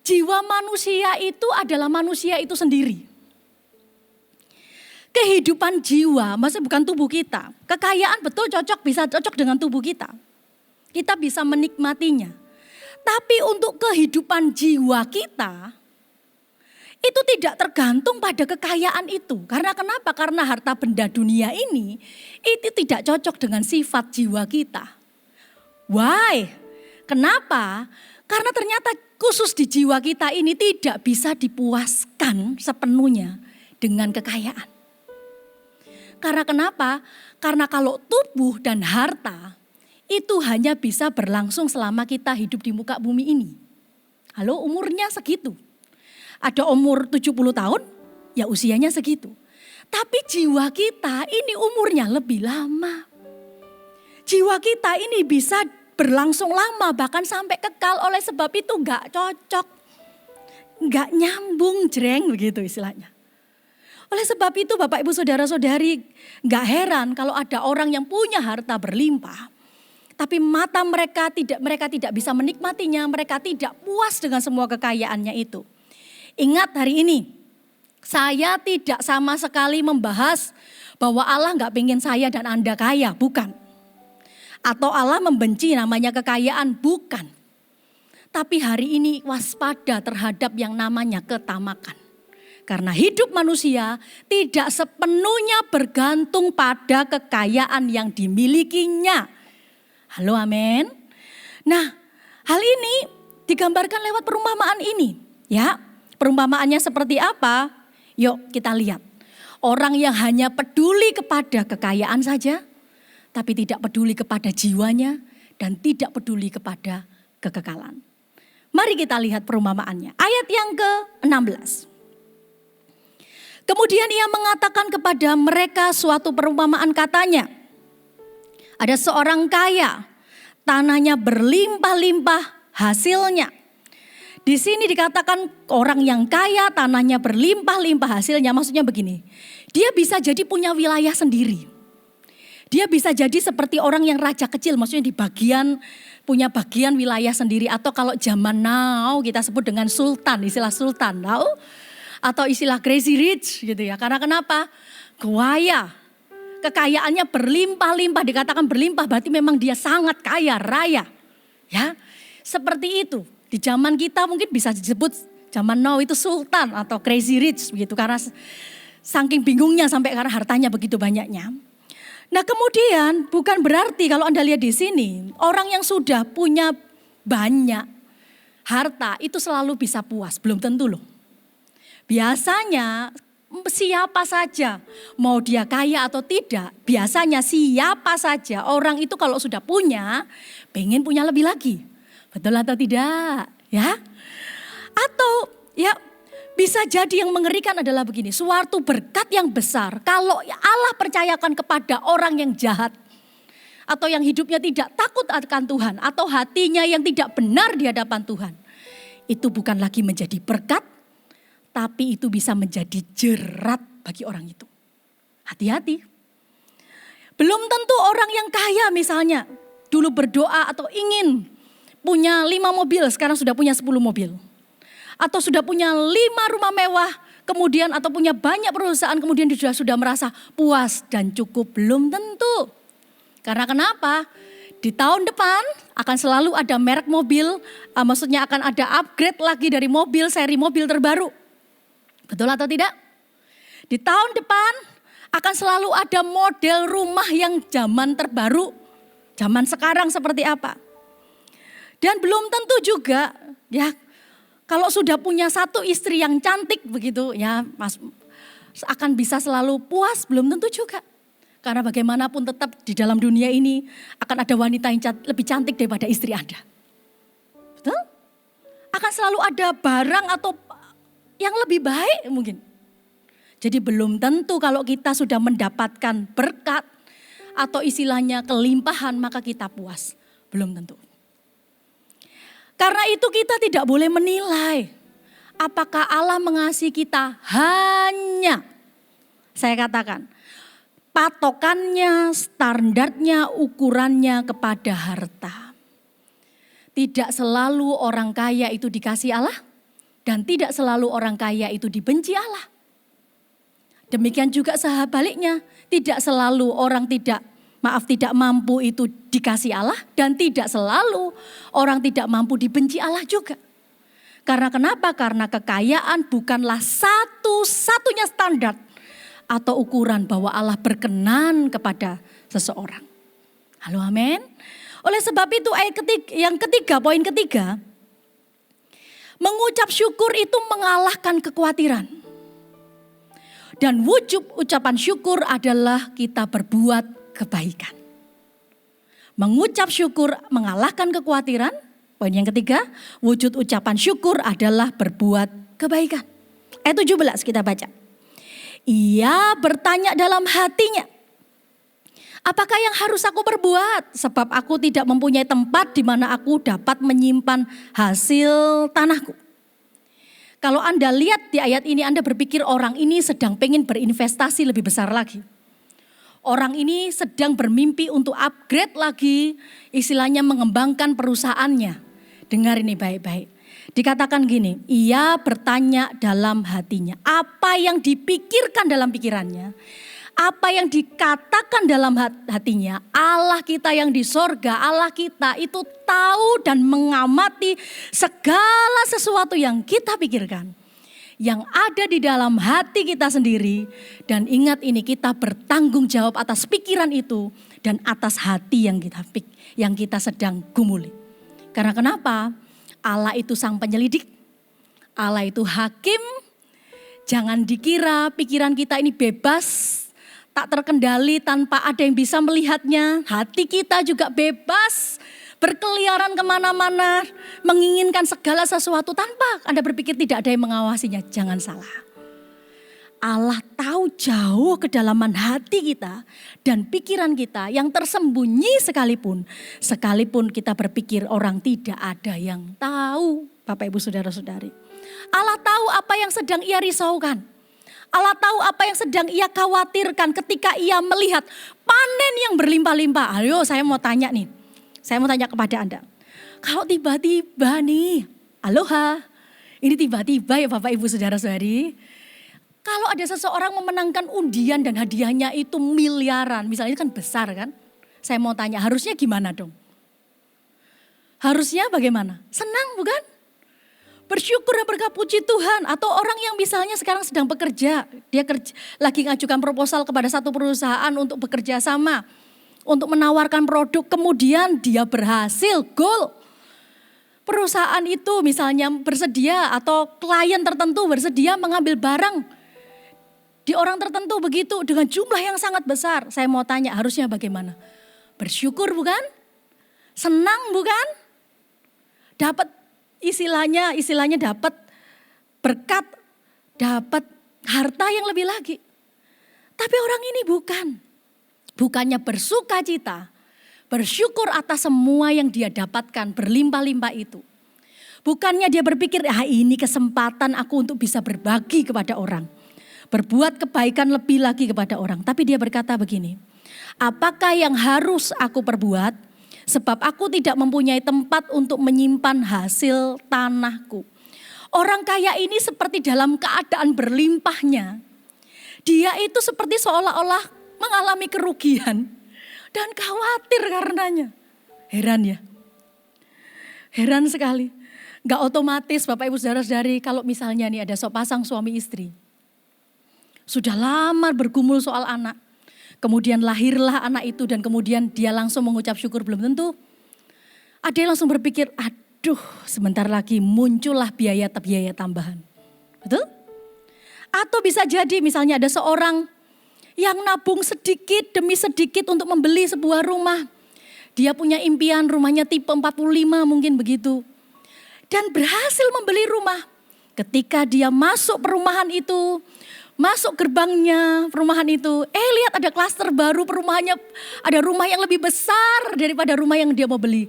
Jiwa manusia itu adalah manusia itu sendiri. Kehidupan jiwa, maksudnya bukan tubuh kita. Kekayaan betul cocok, bisa cocok dengan tubuh kita. Kita bisa menikmatinya. Tapi untuk kehidupan jiwa kita, itu tidak tergantung pada kekayaan itu. Karena kenapa? Karena harta benda dunia ini, itu tidak cocok dengan sifat jiwa kita. Why? Kenapa? Karena ternyata khusus di jiwa kita ini tidak bisa dipuaskan sepenuhnya dengan kekayaan. Karena kenapa? Karena kalau tubuh dan harta itu hanya bisa berlangsung selama kita hidup di muka bumi ini. Halo, umurnya segitu. Ada umur 70 tahun, ya usianya segitu. Tapi jiwa kita ini umurnya lebih lama. Jiwa kita ini bisa berlangsung lama, bahkan sampai kekal. Oleh sebab itu gak cocok, gak nyambung jreng begitu istilahnya. Oleh sebab itu Bapak Ibu Saudara-saudari, gak heran kalau ada orang yang punya harta berlimpah, tapi mata mereka tidak bisa menikmatinya, mereka tidak puas dengan semua kekayaannya itu. Ingat hari ini, saya tidak sama sekali membahas bahwa Allah gak pengen saya dan Anda kaya, bukan. Atau Allah membenci namanya kekayaan, bukan. Tapi hari ini waspada terhadap yang namanya ketamakan. Karena hidup manusia tidak sepenuhnya bergantung pada kekayaan yang dimilikinya. Halo, amin. Nah, hal ini digambarkan lewat perumpamaan ini. Ya, perumpamaannya seperti apa? Yuk kita lihat. Orang yang hanya peduli kepada kekayaan saja, tapi tidak peduli kepada jiwanya dan tidak peduli kepada kekekalan. Mari kita lihat perumpamaannya. Ayat yang ke-16. Kemudian ia mengatakan kepada mereka suatu perumpamaan, katanya, ada seorang kaya, tanahnya berlimpah-limpah hasilnya. Di sini dikatakan orang yang kaya, tanahnya berlimpah-limpah hasilnya, maksudnya begini. Dia bisa jadi punya wilayah sendiri. Dia bisa jadi seperti orang yang raja kecil, maksudnya punya bagian wilayah sendiri. Atau kalau zaman now kita sebut dengan sultan, istilah sultan, tahu? Atau istilah crazy rich gitu ya. Karena kenapa? Kaya. Kekayaannya berlimpah-limpah, dikatakan berlimpah berarti memang dia sangat kaya raya. Ya. Seperti itu. Di zaman kita mungkin bisa disebut zaman now itu sultan atau crazy rich begitu, karena saking bingungnya sampai karena hartanya begitu banyaknya. Nah, kemudian bukan berarti kalau Anda lihat di sini orang yang sudah punya banyak harta itu selalu bisa puas, belum tentu loh. Biasanya siapa saja, mau dia kaya atau tidak, biasanya siapa saja orang itu kalau sudah punya, pengen punya lebih lagi. Betul atau tidak? Ya. Atau ya bisa jadi yang mengerikan adalah begini, suatu berkat yang besar kalau Allah percayakan kepada orang yang jahat, atau yang hidupnya tidak takut akan Tuhan, atau hatinya yang tidak benar di hadapan Tuhan. Itu bukan lagi menjadi berkat, tapi itu bisa menjadi jerat bagi orang itu. Hati-hati. Belum tentu orang yang kaya misalnya dulu berdoa atau ingin punya 5 mobil, sekarang sudah punya 10 mobil. Atau sudah punya 5 rumah mewah, kemudian atau punya banyak perusahaan, kemudian dia sudah merasa puas dan cukup. Belum tentu. Karena kenapa? Di tahun depan akan selalu ada merek mobil, maksudnya akan ada upgrade lagi dari mobil, seri mobil terbaru. Betul atau tidak? Di tahun depan akan selalu ada model rumah yang zaman terbaru. Zaman sekarang seperti apa. Dan belum tentu juga ya kalau sudah punya satu istri yang cantik begitu ya Mas akan bisa selalu puas, belum tentu juga. Karena bagaimanapun tetap di dalam dunia ini akan ada wanita yang lebih cantik daripada istri Anda. Betul? Akan selalu ada barang atau yang lebih baik mungkin. Jadi belum tentu kalau kita sudah mendapatkan berkat atau istilahnya kelimpahan maka kita puas. Belum tentu. Karena itu kita tidak boleh menilai apakah Allah mengasihi kita hanya, saya katakan, patokannya, standarnya, ukurannya kepada harta. Tidak selalu orang kaya itu dikasih Allah dan tidak selalu orang kaya itu dibenci Allah. Demikian juga sebaliknya, tidak selalu orang tidak mampu itu dikasih Allah dan tidak selalu orang tidak mampu dibenci Allah juga. Karena kenapa? Karena kekayaan bukanlah satu-satunya standar atau ukuran bahwa Allah berkenan kepada seseorang. Halo, amin. Oleh sebab itu poin ketiga, mengucap syukur itu mengalahkan kekhawatiran. Dan wujud ucapan syukur adalah kita berbuat kebaikan. Mengucap syukur mengalahkan kekhawatiran. Poin yang ketiga, wujud ucapan syukur adalah berbuat kebaikan. Ayat 17 kita baca. Ia bertanya dalam hatinya, apakah yang harus aku perbuat? Sebab aku tidak mempunyai tempat di mana aku dapat menyimpan hasil tanahku. Kalau Anda lihat di ayat ini, Anda berpikir orang ini sedang pengen berinvestasi lebih besar lagi. Orang ini sedang bermimpi untuk upgrade lagi, istilahnya mengembangkan perusahaannya. Dengar ini baik-baik. Dikatakan gini, ia bertanya dalam hatinya. Apa yang dipikirkan dalam pikirannya, apa yang dikatakan dalam hatinya, Allah kita yang di sorga, Allah kita itu tahu dan mengamati segala sesuatu yang kita pikirkan. Yang ada di dalam hati kita sendiri. Dan ingat ini, kita bertanggung jawab atas pikiran itu dan atas hati yang kita sedang gumuli. Karena kenapa? Allah itu sang penyelidik, Allah itu hakim. Jangan dikira pikiran kita ini bebas, tak terkendali tanpa ada yang bisa melihatnya. Hati kita juga bebas, berkeliaran kemana-mana, menginginkan segala sesuatu tanpa Anda berpikir tidak ada yang mengawasinya. Jangan salah. Allah tahu jauh kedalaman hati kita dan pikiran kita yang tersembunyi sekalipun kita berpikir orang tidak ada yang tahu. Bapak Ibu Saudara-saudari, Allah tahu apa yang sedang ia risaukan. Allah tahu apa yang sedang ia khawatirkan ketika ia melihat panen yang berlimpah-limpah. Ayo saya mau tanya nih, saya mau tanya kepada Anda. Kalau tiba-tiba nih, aloha, ini tiba-tiba ya Bapak Ibu Saudara-saudari. Kalau ada seseorang memenangkan undian dan hadiahnya itu miliaran, misalnya itu kan besar kan. Saya mau tanya, harusnya gimana dong? Harusnya bagaimana? Senang bukan? Bersyukur dan berkata puji Tuhan. Atau orang yang misalnya sekarang sedang bekerja, dia lagi ngajukan proposal kepada satu perusahaan untuk bekerja sama, untuk menawarkan produk, kemudian dia berhasil, goal. Perusahaan itu misalnya bersedia atau klien tertentu bersedia mengambil barang di orang tertentu begitu dengan jumlah yang sangat besar. Saya mau tanya, harusnya bagaimana? Bersyukur bukan? Senang bukan? Dapat istilahnya dapat berkat, dapat harta yang lebih lagi. Tapi orang ini bukannya bersuka cita, bersyukur atas semua yang dia dapatkan berlimpah-limpah itu. Bukannya dia berpikir, ini kesempatan aku untuk bisa berbagi kepada orang. Berbuat kebaikan lebih lagi kepada orang. Tapi dia berkata begini, apakah yang harus aku perbuat? Sebab aku tidak mempunyai tempat untuk menyimpan hasil tanahku. Orang kaya ini seperti dalam keadaan berlimpahnya. Dia itu seperti seolah-olah mengalami kerugian dan khawatir karenanya. Heran ya? Heran sekali. Gak otomatis Bapak Ibu Saudara-saudari kalau misalnya nih ada sepasang suami istri. Sudah lama bergumul soal anak. Kemudian lahirlah anak itu dan kemudian dia langsung mengucap syukur, belum tentu. Ada yang langsung berpikir, aduh sebentar lagi muncullah biaya tambahan. Betul? Atau bisa jadi misalnya ada seorang yang nabung sedikit demi sedikit untuk membeli sebuah rumah. Dia punya impian rumahnya tipe 45 mungkin begitu. Dan berhasil membeli rumah. Ketika dia masuk perumahan itu, masuk gerbangnya perumahan itu, lihat ada klaster baru perumahannya, ada rumah yang lebih besar daripada rumah yang dia mau beli.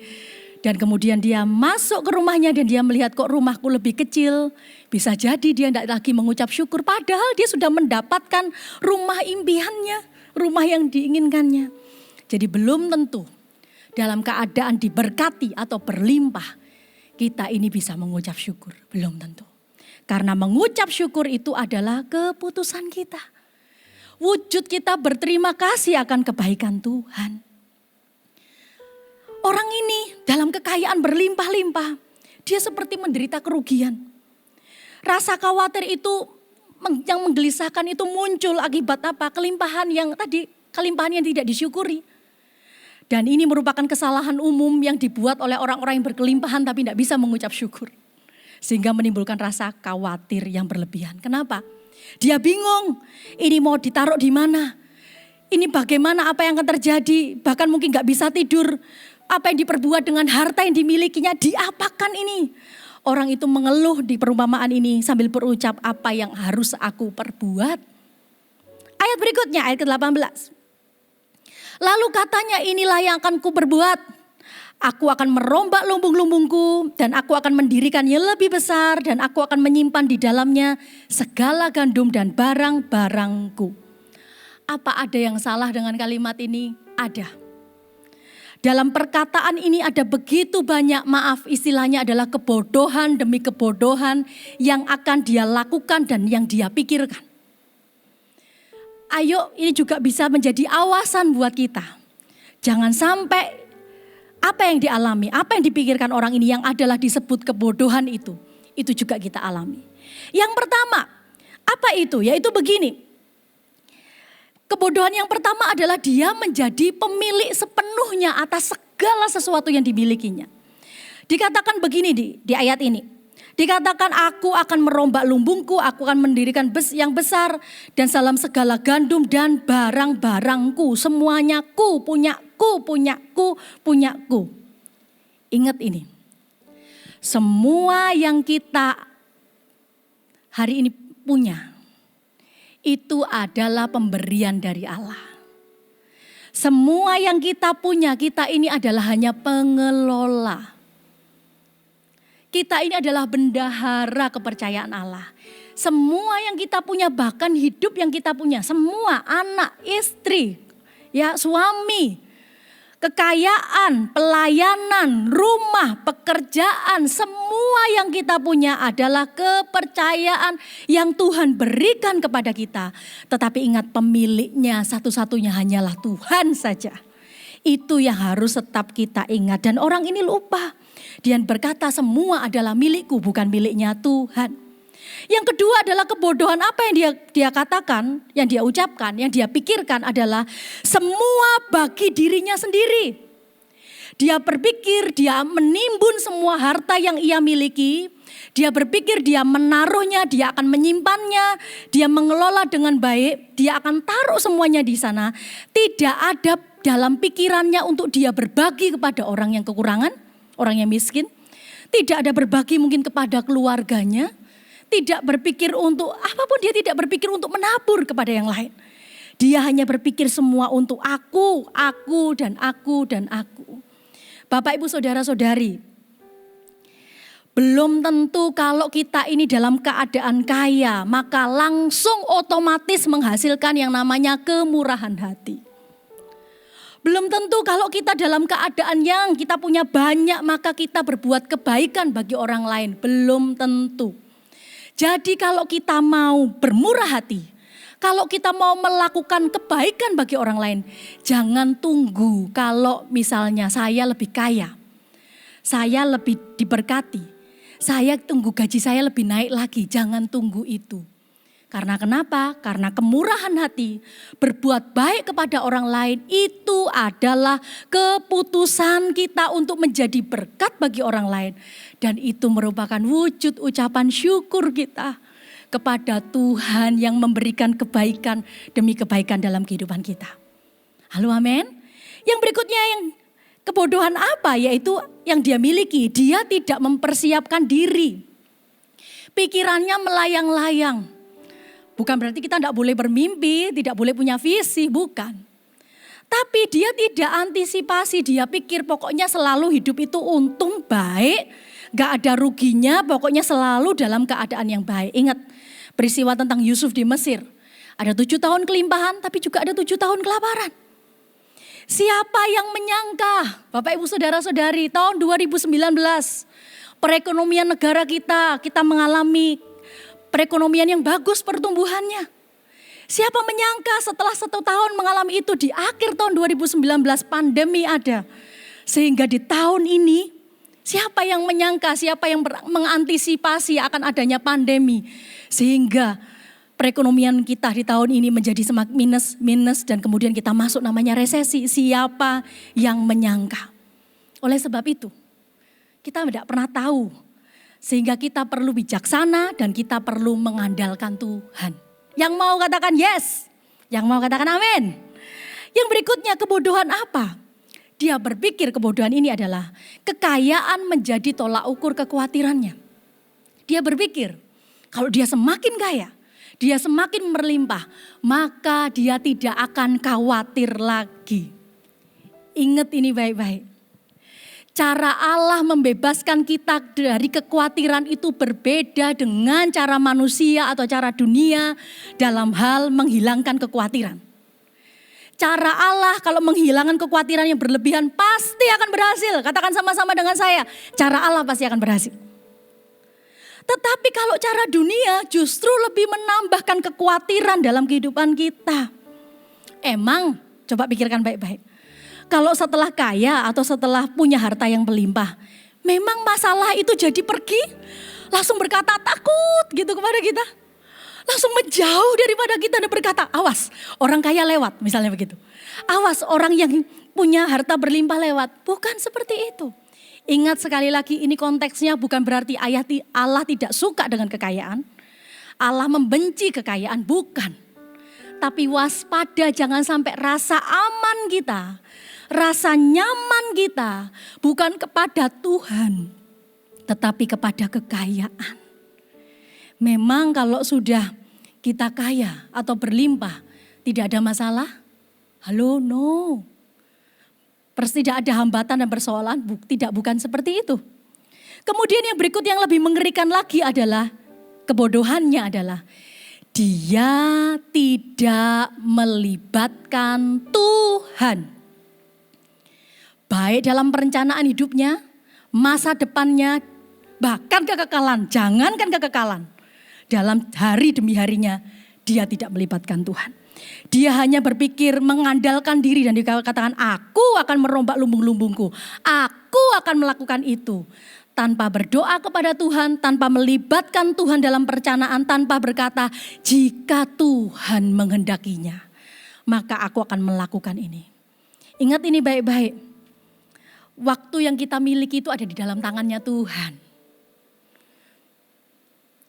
Dan kemudian dia masuk ke rumahnya dan dia melihat kok rumahku lebih kecil. Bisa jadi dia tidak lagi mengucap syukur. Padahal dia sudah mendapatkan rumah impiannya, rumah yang diinginkannya. Jadi belum tentu dalam keadaan diberkati atau berlimpah kita ini bisa mengucap syukur. Belum tentu. Karena mengucap syukur itu adalah keputusan kita. Wujud kita berterima kasih akan kebaikan Tuhan. Orang ini dalam kekayaan berlimpah-limpah, dia seperti menderita kerugian. Rasa khawatir itu yang menggelisahkan itu muncul akibat apa? Kelimpahan yang tidak disyukuri. Dan ini merupakan kesalahan umum yang dibuat oleh orang-orang yang berkelimpahan tapi tidak bisa mengucap syukur. Sehingga menimbulkan rasa khawatir yang berlebihan. Kenapa? Dia bingung, ini mau ditaruh di mana? Ini bagaimana, apa yang akan terjadi? Bahkan mungkin gak bisa tidur. Apa yang diperbuat dengan harta yang dimilikinya, diapakan ini? Orang itu mengeluh di perumpamaan ini sambil berucap, apa yang harus aku perbuat? Ayat berikutnya, ayat ke-18. Lalu katanya, inilah yang akan ku perbuat. Aku akan merombak lumbung-lumbungku dan aku akan mendirikannya lebih besar dan aku akan menyimpan di dalamnya segala gandum dan barang-barangku. Apa ada yang salah dengan kalimat ini? Ada. Dalam perkataan ini ada begitu banyak, maaf istilahnya adalah kebodohan demi kebodohan yang akan dia lakukan dan yang dia pikirkan. Ayo ini juga bisa menjadi awasan buat kita. Jangan sampai apa yang dialami, apa yang dipikirkan orang ini yang adalah disebut kebodohan itu juga kita alami. Yang pertama, apa itu? Yaitu begini. Kebodohan yang pertama adalah dia menjadi pemilik sepenuhnya atas segala sesuatu yang dimilikinya. Dikatakan begini di ayat ini. Dikatakan aku akan merombak lumbungku, aku akan mendirikan yang besar dan dalam segala gandum dan barang-barangku. Semuanya punyaku. Ingat ini. Semua yang kita hari ini punya. Itu adalah pemberian dari Allah. Semua yang kita punya, kita ini adalah hanya pengelola. Kita ini adalah bendahara kepercayaan Allah. Semua yang kita punya, bahkan hidup yang kita punya, semua anak, istri, ya suami, kekayaan, pelayanan, rumah, pekerjaan, semua yang kita punya adalah kepercayaan yang Tuhan berikan kepada kita. Tetapi ingat pemiliknya satu-satunya hanyalah Tuhan saja. Itu yang harus tetap kita ingat. Dan orang ini lupa. Dia berkata semua adalah milikku, bukan miliknya Tuhan. Yang kedua adalah kebodohan apa yang dia katakan, yang dia ucapkan, yang dia pikirkan adalah semua bagi dirinya sendiri. Dia berpikir dia menimbun semua harta yang ia miliki. Dia berpikir dia menaruhnya, dia akan menyimpannya, dia mengelola dengan baik, dia akan taruh semuanya di sana. Tidak ada dalam pikirannya untuk dia berbagi kepada orang yang kekurangan, orang yang miskin. Tidak ada berbagi mungkin kepada keluarganya. Tidak berpikir untuk apapun, dia tidak berpikir untuk menabur kepada yang lain. Dia hanya berpikir semua untuk aku, dan aku. Bapak, Ibu, Saudara-saudari, belum tentu kalau kita ini dalam keadaan kaya, maka langsung otomatis menghasilkan yang namanya kemurahan hati. Belum tentu kalau kita dalam keadaan yang kita punya banyak, maka kita berbuat kebaikan bagi orang lain. Belum tentu. Jadi kalau kita mau bermurah hati, kalau kita mau melakukan kebaikan bagi orang lain, jangan tunggu kalau misalnya saya lebih kaya, saya lebih diberkati, saya tunggu gaji saya lebih naik lagi, jangan tunggu itu. Karena kenapa? Karena kemurahan hati, berbuat baik kepada orang lain itu adalah keputusan kita untuk menjadi berkat bagi orang lain. Dan itu merupakan wujud ucapan syukur kita kepada Tuhan yang memberikan kebaikan demi kebaikan dalam kehidupan kita. Halo, amin. Yang berikutnya yang kebodohan apa? Yaitu yang dia miliki, dia tidak mempersiapkan diri. Pikirannya melayang-layang. Bukan berarti kita tidak boleh bermimpi, tidak boleh punya visi, bukan. Tapi dia tidak antisipasi, dia pikir pokoknya selalu hidup itu untung, baik, gak ada ruginya, pokoknya selalu dalam keadaan yang baik. Ingat peristiwa tentang Yusuf di Mesir. Ada 7 tahun kelimpahan tapi juga ada 7 tahun kelaparan. Siapa yang menyangka, Bapak Ibu Saudara-saudari, tahun 2019 perekonomian negara kita mengalami perekonomian yang bagus pertumbuhannya. Siapa menyangka setelah 1 tahun mengalami itu di akhir tahun 2019 pandemi ada. Sehingga di tahun ini siapa yang menyangka, siapa yang mengantisipasi akan adanya pandemi. Sehingga perekonomian kita di tahun ini menjadi semakin minus dan kemudian kita masuk namanya resesi. Siapa yang menyangka? Oleh sebab itu kita tidak pernah tahu. Sehingga kita perlu bijaksana dan kita perlu mengandalkan Tuhan. Yang mau katakan yes, yang mau katakan amin. Yang berikutnya kebodohan apa? Dia berpikir kebodohan ini adalah kekayaan menjadi tolak ukur kekhawatirannya. Dia berpikir kalau dia semakin kaya, dia semakin berlimpah, maka dia tidak akan khawatir lagi. Ingat ini baik-baik. Cara Allah membebaskan kita dari kekhawatiran itu berbeda dengan cara manusia atau cara dunia dalam hal menghilangkan kekhawatiran. Cara Allah kalau menghilangkan kekhawatiran yang berlebihan pasti akan berhasil. Katakan sama-sama dengan saya, cara Allah pasti akan berhasil. Tetapi kalau cara dunia justru lebih menambahkan kekhawatiran dalam kehidupan kita. Emang, coba pikirkan baik-baik. Kalau setelah kaya atau setelah punya harta yang berlimpah, memang masalah itu jadi pergi, langsung berkata takut gitu kepada kita. Langsung menjauh daripada kita dan berkata, awas orang kaya lewat misalnya begitu. Awas orang yang punya harta berlimpah lewat. Bukan seperti itu. Ingat sekali lagi ini konteksnya bukan berarti Allah tidak suka dengan kekayaan. Allah membenci kekayaan, bukan. Tapi waspada jangan sampai rasa aman kita, rasa nyaman kita bukan kepada Tuhan, tetapi kepada kekayaan. Memang kalau sudah kita kaya atau berlimpah, tidak ada masalah? Halo, no. Tidak ada hambatan dan persoalan, bukan seperti itu. Kemudian yang berikut yang lebih mengerikan lagi adalah, kebodohannya adalah, dia tidak melibatkan Tuhan. Baik dalam perencanaan hidupnya, masa depannya, bahkan kekekalan, jangankan kekekalan. Dalam hari demi harinya, dia tidak melibatkan Tuhan. Dia hanya berpikir mengandalkan diri dan dikatakan aku akan merombak lumbung-lumbungku. Aku akan melakukan itu. Tanpa berdoa kepada Tuhan, tanpa melibatkan Tuhan dalam perencanaan, tanpa berkata jika Tuhan menghendakinya, maka aku akan melakukan ini. Ingat ini baik-baik. Waktu yang kita miliki itu ada di dalam tangannya Tuhan.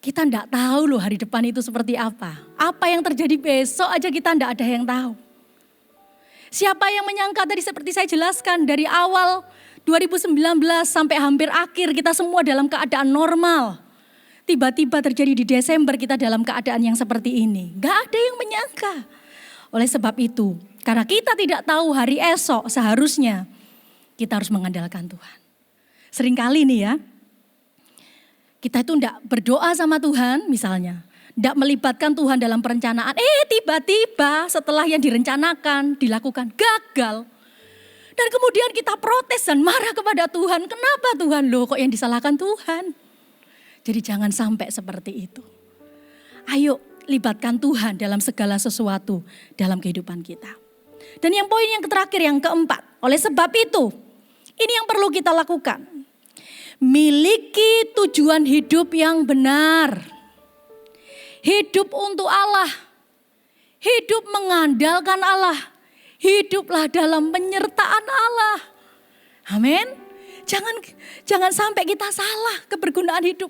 Kita enggak tahu loh hari depan itu seperti apa. Apa yang terjadi besok aja kita enggak ada yang tahu. Siapa yang menyangka tadi seperti saya jelaskan dari awal 2019 sampai hampir akhir kita semua dalam keadaan normal. Tiba-tiba terjadi di Desember kita dalam keadaan yang seperti ini. Enggak ada yang menyangka. Oleh sebab itu, karena kita tidak tahu hari esok seharusnya kita harus mengandalkan Tuhan. Seringkali nih ya, kita itu enggak berdoa sama Tuhan misalnya. Enggak melibatkan Tuhan dalam perencanaan. Tiba-tiba setelah yang direncanakan, dilakukan gagal. Dan kemudian kita protes dan marah kepada Tuhan. Kenapa Tuhan? Loh kok yang disalahkan Tuhan? Jadi jangan sampai seperti itu. Ayo libatkan Tuhan dalam segala sesuatu dalam kehidupan kita. Dan yang poin yang terakhir, yang keempat. Oleh sebab itu, ini yang perlu kita lakukan. Miliki tujuan hidup yang benar. Hidup untuk Allah. Hidup mengandalkan Allah. Hiduplah dalam penyertaan Allah. Amin. Jangan sampai kita salah kebergunaan hidup.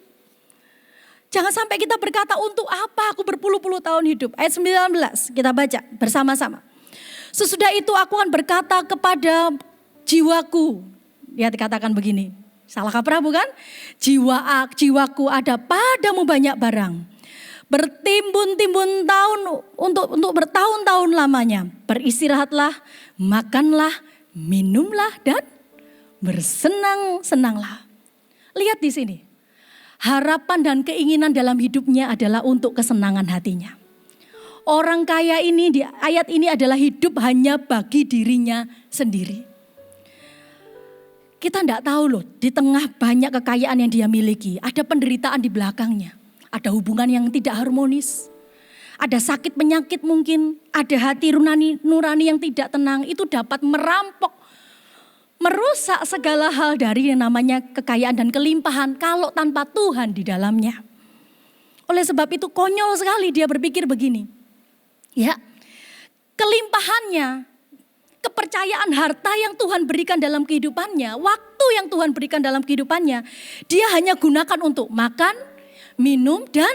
Jangan sampai kita berkata untuk apa aku berpuluh-puluh tahun hidup. Ayat 19 kita baca bersama-sama. Sesudah itu aku akan berkata kepada jiwaku. Dia dikatakan begini. Salah kaprah bukan? Jiwaku ada padamu banyak barang. bertimbun-timbun tahun untuk bertahun-tahun lamanya. Beristirahatlah, makanlah, minumlah dan bersenang-senanglah. Lihat di sini. Harapan dan keinginan dalam hidupnya adalah untuk kesenangan hatinya. Orang kaya ini di ayat ini adalah hidup hanya bagi dirinya sendiri. Kita tidak tahu loh, di tengah banyak kekayaan yang dia miliki, ada penderitaan di belakangnya. Ada hubungan yang tidak harmonis. Ada sakit penyakit mungkin, ada hati nurani yang tidak tenang. Itu dapat merampok, merusak segala hal dari yang namanya kekayaan dan kelimpahan kalau tanpa Tuhan di dalamnya. Oleh sebab itu konyol sekali dia berpikir begini. Ya, kelimpahannya, kepercayaan harta yang Tuhan berikan dalam kehidupannya, waktu yang Tuhan berikan dalam kehidupannya, dia hanya gunakan untuk makan, minum, dan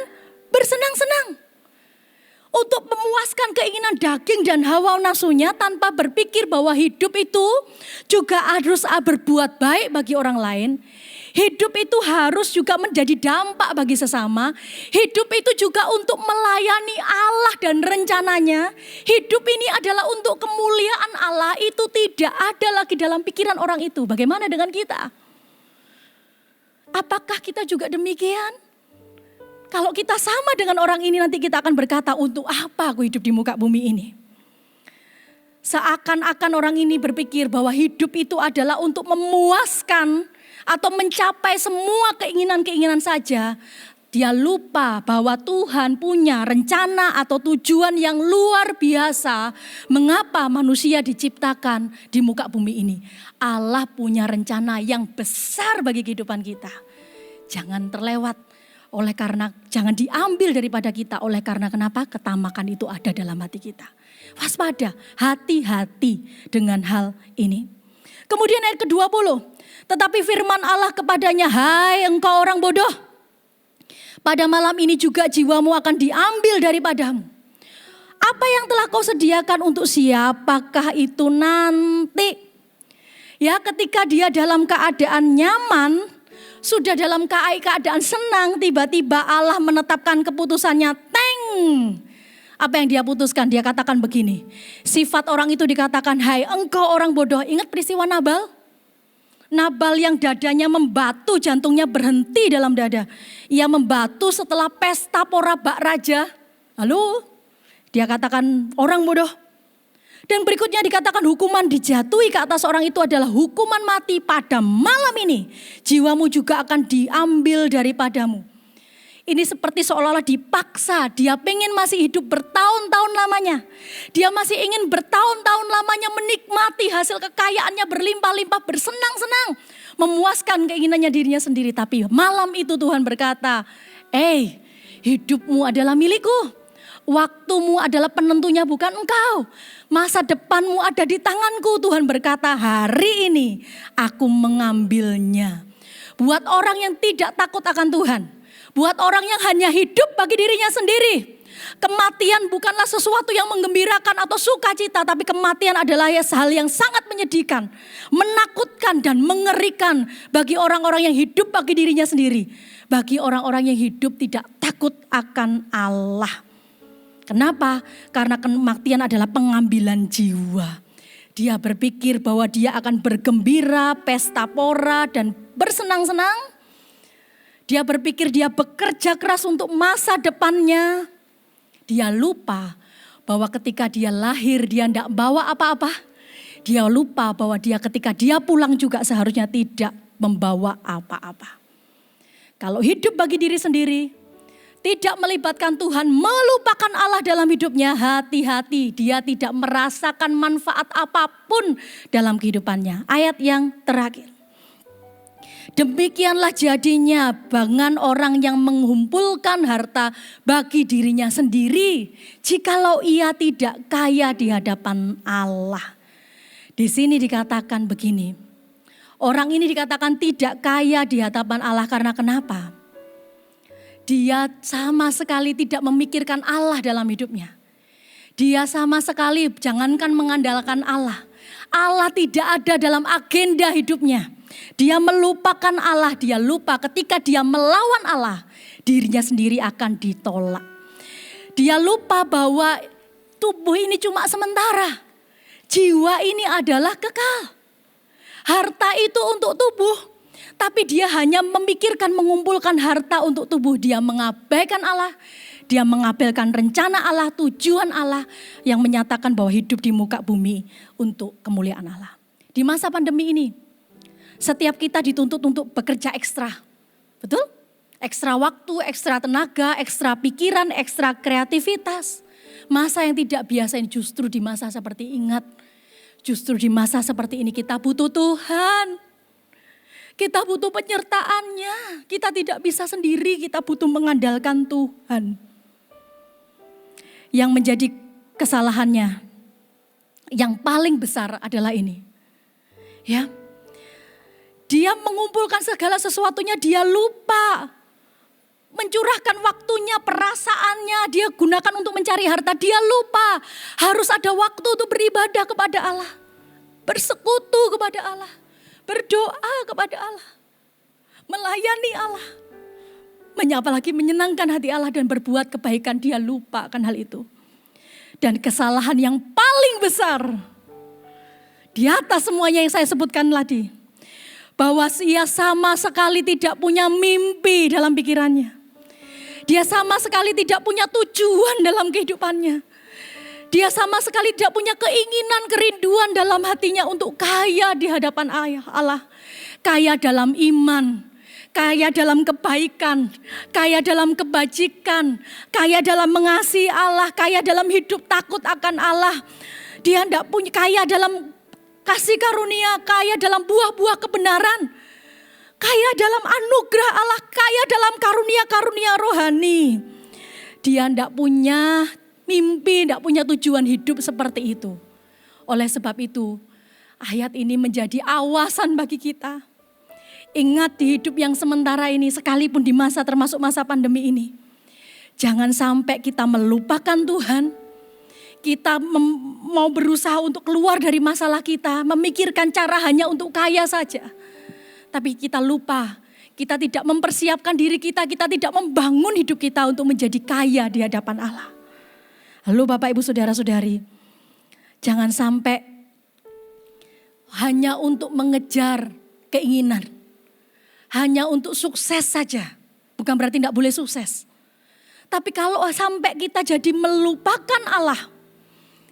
bersenang-senang. Untuk memuaskan keinginan daging dan hawa nafsunya tanpa berpikir bahwa hidup itu juga harus berbuat baik bagi orang lain. Hidup itu harus juga menjadi dampak bagi sesama. Hidup itu juga untuk melayani Allah dan rencananya. Hidup ini adalah untuk kemuliaan Allah. Itu tidak ada lagi dalam pikiran orang itu. Bagaimana dengan kita? Apakah kita juga demikian? Kalau kita sama dengan orang ini nanti kita akan berkata, untuk apa aku hidup di muka bumi ini? Seakan-akan orang ini berpikir bahwa hidup itu adalah untuk memuaskan atau mencapai semua keinginan-keinginan saja. Dia lupa bahwa Tuhan punya rencana atau tujuan yang luar biasa. Mengapa manusia diciptakan di muka bumi ini? Allah punya rencana yang besar bagi kehidupan kita. Jangan terlewat. Oleh karena jangan diambil daripada kita. Oleh karena kenapa? Ketamakan itu ada dalam hati kita. Waspada, hati-hati dengan hal ini. Kemudian ayat ke-20. Tetapi firman Allah kepadanya, hai engkau orang bodoh. Pada malam ini juga jiwamu akan diambil daripadamu. Apa yang telah kau sediakan untuk siapakah itu nanti? Ya, ketika dia dalam keadaan nyaman, sudah dalam keadaan senang, tiba-tiba Allah menetapkan keputusannya, teng. Apa yang dia putuskan? Dia katakan begini, sifat orang itu dikatakan, hai engkau orang bodoh. Ingat peristiwa Nabal? Nabal yang dadanya membatu, jantungnya berhenti dalam dada. Ia membatu setelah pesta pora bak raja. Lalu dia katakan orang bodoh. Dan berikutnya dikatakan hukuman dijatuhi ke atas orang itu adalah hukuman mati pada malam ini. Jiwamu juga akan diambil daripadamu. Ini seperti seolah-olah dipaksa. Dia pengen masih hidup bertahun-tahun lamanya. Dia masih ingin bertahun-tahun lamanya menikmati hasil kekayaannya berlimpah-limpah, bersenang-senang. Memuaskan keinginannya dirinya sendiri. Tapi malam itu Tuhan berkata, hidupmu adalah milikku. Waktumu adalah penentunya bukan engkau. Masa depanmu ada di tanganku. Tuhan berkata, hari ini aku mengambilnya. Buat orang yang tidak takut akan Tuhan. Buat orang yang hanya hidup bagi dirinya sendiri. Kematian bukanlah sesuatu yang menggembirakan atau sukacita. Tapi kematian adalah hal yang sangat menyedihkan. Menakutkan dan mengerikan bagi orang-orang yang hidup bagi dirinya sendiri. Bagi orang-orang yang hidup tidak takut akan Allah. Kenapa? Karena kematian adalah pengambilan jiwa. Dia berpikir bahwa dia akan bergembira, pesta pora dan bersenang-senang. Dia berpikir dia bekerja keras untuk masa depannya. Dia lupa bahwa ketika dia lahir dia tidak bawa apa-apa. Dia lupa bahwa dia ketika dia pulang juga seharusnya tidak membawa apa-apa. Kalau hidup bagi diri sendiri, tidak melibatkan Tuhan, melupakan Allah dalam hidupnya, hati-hati. Dia tidak merasakan manfaat apapun dalam kehidupannya. Ayat yang terakhir. Demikianlah jadinya dengan orang yang mengumpulkan harta bagi dirinya sendiri, jikalau ia tidak kaya di hadapan Allah. Di sini dikatakan begini, orang ini dikatakan tidak kaya di hadapan Allah karena kenapa? Dia sama sekali tidak memikirkan Allah dalam hidupnya. Dia sama sekali jangankan mengandalkan Allah. Allah tidak ada dalam agenda hidupnya. Dia melupakan Allah, dia lupa ketika dia melawan Allah, dirinya sendiri akan ditolak. Dia lupa bahwa tubuh ini cuma sementara. Jiwa ini adalah kekal. Harta itu untuk tubuh. Tapi dia hanya memikirkan mengumpulkan harta untuk tubuh. Dia mengabaikan Allah. Dia mengabaikan rencana Allah, tujuan Allah yang menyatakan bahwa hidup di muka bumi untuk kemuliaan Allah. Di masa pandemi ini, setiap kita dituntut untuk bekerja ekstra. Betul? Ekstra waktu, ekstra tenaga, ekstra pikiran, ekstra kreativitas. Masa yang tidak biasa ini justru di masa seperti ingat. Justru di masa seperti ini kita butuh Tuhan. Kita butuh penyertaannya. Kita tidak bisa sendiri, kita butuh mengandalkan Tuhan. Yang menjadi kesalahannya yang paling besar adalah ini. Ya. Dia mengumpulkan segala sesuatunya, dia lupa mencurahkan waktunya, perasaannya, dia gunakan untuk mencari harta. Dia lupa harus ada waktu untuk beribadah kepada Allah, bersekutu kepada Allah, berdoa kepada Allah, melayani Allah, apalagi menyenangkan hati Allah dan berbuat kebaikan. Dia lupa akan hal itu. Dan kesalahan yang paling besar di atas semuanya yang saya sebutkan tadi, bahwa ia sama sekali tidak punya mimpi dalam pikirannya. Dia sama sekali tidak punya tujuan dalam kehidupannya. Dia sama sekali tidak punya keinginan, kerinduan dalam hatinya untuk kaya di hadapan Allah. Kaya dalam iman, kaya dalam kebaikan, kaya dalam kebajikan, kaya dalam mengasihi Allah, kaya dalam hidup takut akan Allah. Dia tidak punya kaya dalam kasih karunia, kaya dalam buah-buah kebenaran, kaya dalam anugerah Allah, kaya dalam karunia-karunia rohani. Dia tidak punya mimpi, tidak punya tujuan hidup seperti itu. Oleh sebab itu, ayat ini menjadi awasan bagi kita. Ingat di hidup yang sementara ini, sekalipun di masa termasuk masa pandemi ini, jangan sampai kita melupakan Tuhan. Kita mau berusaha untuk keluar dari masalah kita, memikirkan cara hanya untuk kaya saja. Tapi kita lupa, kita tidak mempersiapkan diri kita tidak membangun hidup kita untuk menjadi kaya di hadapan Allah. Halo Bapak Ibu Saudara-saudari, jangan sampai hanya untuk mengejar keinginan, hanya untuk sukses saja. Bukan berarti tidak boleh sukses. Tapi kalau sampai kita jadi melupakan Allah,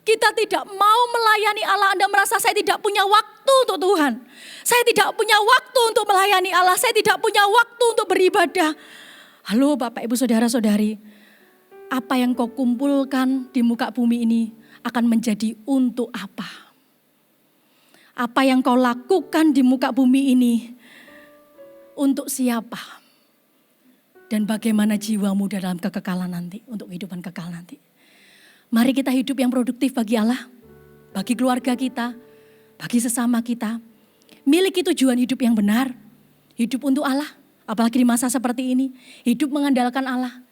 kita tidak mau melayani Allah. Anda merasa saya tidak punya waktu untuk Tuhan. Saya tidak punya waktu untuk melayani Allah. Saya tidak punya waktu untuk beribadah. Halo Bapak Ibu Saudara-saudari, apa yang kau kumpulkan di muka bumi ini akan menjadi untuk apa? Apa yang kau lakukan di muka bumi ini untuk siapa? Dan bagaimana jiwamu dalam kekekalan nanti, untuk kehidupan kekal nanti? Mari kita hidup yang produktif bagi Allah, bagi keluarga kita, bagi sesama kita. Miliki tujuan hidup yang benar, hidup untuk Allah, apalagi di masa seperti ini. Hidup mengandalkan Allah,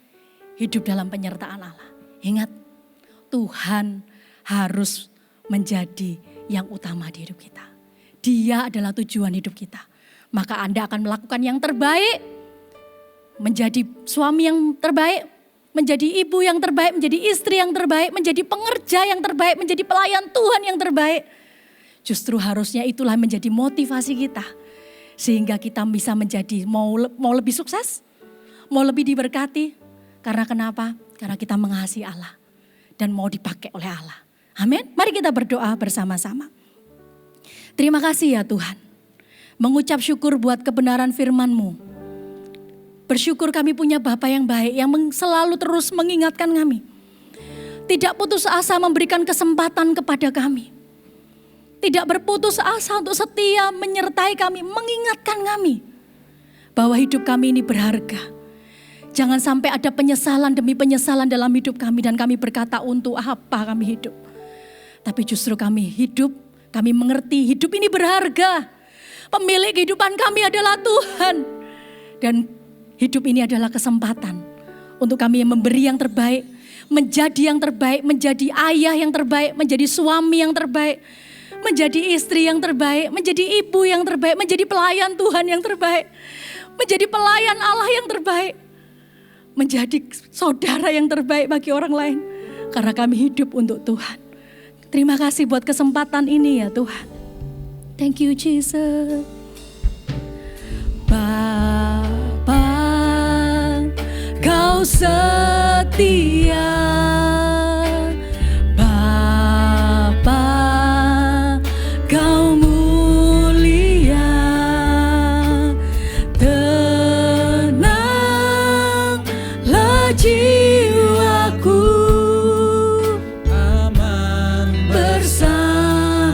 hidup dalam penyertaan Allah. Ingat, Tuhan harus menjadi yang utama di hidup kita. Dia adalah tujuan hidup kita. Maka Anda akan melakukan yang terbaik, menjadi suami yang terbaik, menjadi ibu yang terbaik, menjadi istri yang terbaik, menjadi pengerja yang terbaik, menjadi pelayan Tuhan yang terbaik. Justru harusnya itulah menjadi motivasi kita. Sehingga kita bisa menjadi mau lebih sukses, mau lebih diberkati. Karena kenapa? Karena kita mengasihi Allah dan mau dipakai oleh Allah. Amin. Mari kita berdoa bersama-sama. Terima kasih ya Tuhan. Mengucap syukur buat kebenaran firman-Mu. Bersyukur kami punya Bapa yang baik yang selalu terus mengingatkan kami. Tidak putus asa memberikan kesempatan kepada kami. Tidak berputus asa untuk setia menyertai kami, mengingatkan kami bahwa hidup kami ini berharga. Jangan sampai ada penyesalan demi penyesalan dalam hidup kami dan kami berkata untuk apa kami hidup. Tapi justru kami hidup, kami mengerti hidup ini berharga. Pemilik kehidupan kami adalah Tuhan. Dan hidup ini adalah kesempatan untuk kami memberi yang terbaik, menjadi yang terbaik, menjadi ayah yang terbaik, menjadi suami yang terbaik, menjadi istri yang terbaik, menjadi ibu yang terbaik, menjadi pelayan Tuhan yang terbaik, menjadi pelayan Allah yang terbaik. menjadi saudara yang terbaik bagi orang lain. Karena kami hidup untuk Tuhan. Terima kasih buat kesempatan ini ya Tuhan. Thank you Jesus. Bapa, Kau setia. Bapa, Kau mulia. Tenanglah jiwaku, Aman bersamamu.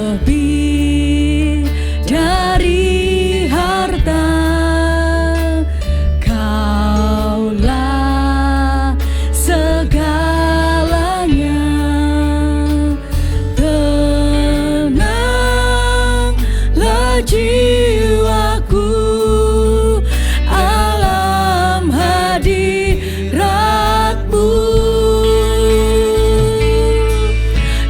Lebih dari harta, Kaulah segalanya. Tenanglah jiwaku alam hadirat-Mu.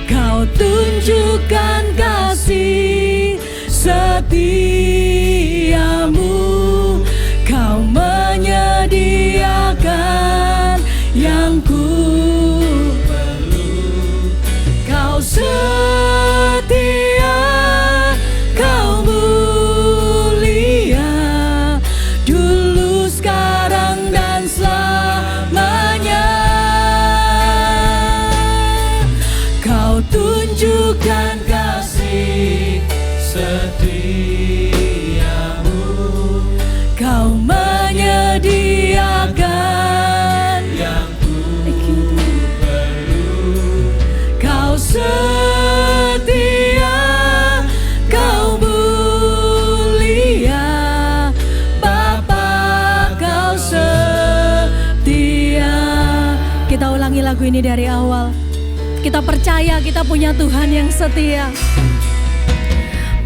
Kau tunjukkan kasih setiamu, Kau menyediakan yang ku perlu. Kau setia, Kau mulia, dulu, sekarang, dan selamanya. Kau tunjukkan kasih setiamu, Kau menyediakan yang ku perlu. Kau setia, Kau mulia, Bapa, Kau setia. Kita ulangi lagu ini dari awal. Kita percaya kita punya Tuhan yang setia.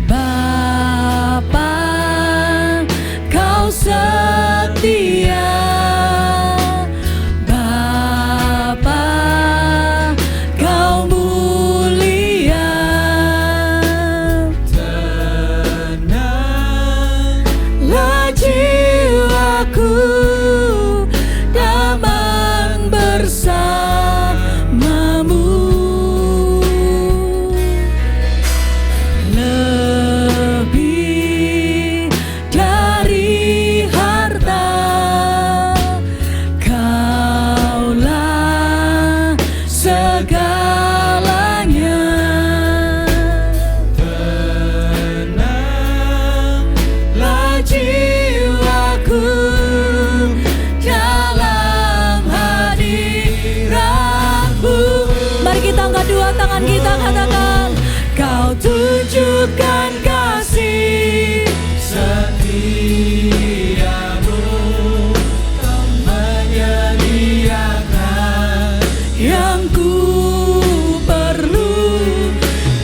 Bapa, Kau setia. Bapa, Kau mulia. Tenanglah jiwaku, damai bersamamu. Lebih dari harta, Kaulah segalanya. Tenanglah jiwaku dalam hadirat-Mu. Mari kita angkat dua tangan kita, katakan, Kau tunjukkan kasih setiamu, Kau menyediakan yang ku perlu.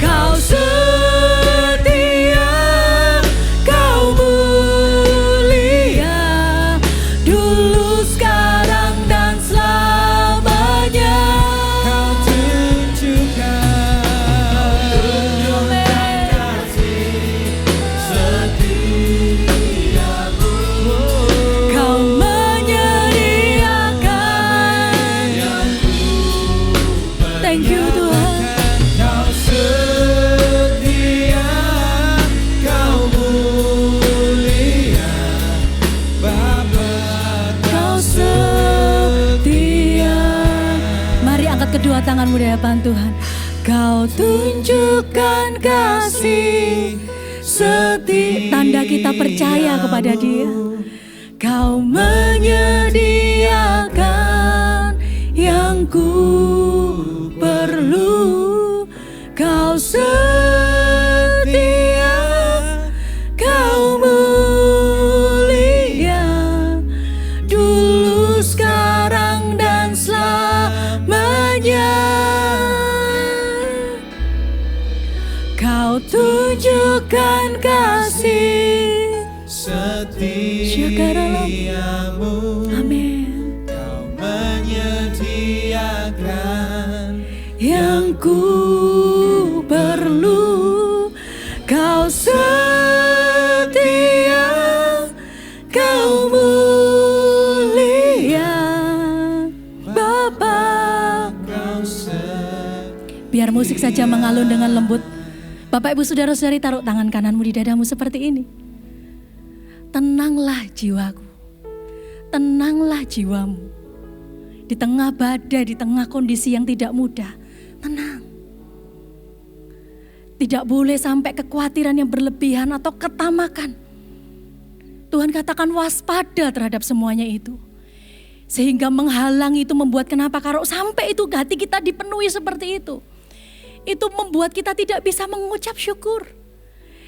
Kau setia, Kau mulia, dulu, sekarang, dan selamanya. Kau tunjukkan kasih setiamu, Kau menyediakan yang ku perlu. Thank you Tuhan. Kau setia, Kau mulia, Bapa, Kau setia. Mari angkat kedua tanganmu di hadapan Tuhan. Kau tunjukkan kasih setia. Tanda kita percaya kepada Dia. Kau menyediakan yang ku perlu. Kau setia, Kau mulia, dulu, sekarang, dan selamanya. Kau tunjukkan kasih setiamu, Amin. Kau menyediakan Yang ku perlu, Kau setia. Biar musik saja mengalun dengan lembut. Bapak Ibu Saudara-saudari, taruh tangan kananmu di dadamu seperti ini. Tenanglah jiwaku, tenanglah jiwamu. Di tengah badai, di tengah kondisi yang tidak mudah, tenang. Tidak boleh sampai kekhawatiran yang berlebihan atau ketamakan. Tuhan katakan waspada terhadap semuanya itu. Sehingga menghalangi itu membuat kenapa? Kalau sampai itu hati kita dipenuhi seperti itu membuat kita tidak bisa mengucap syukur.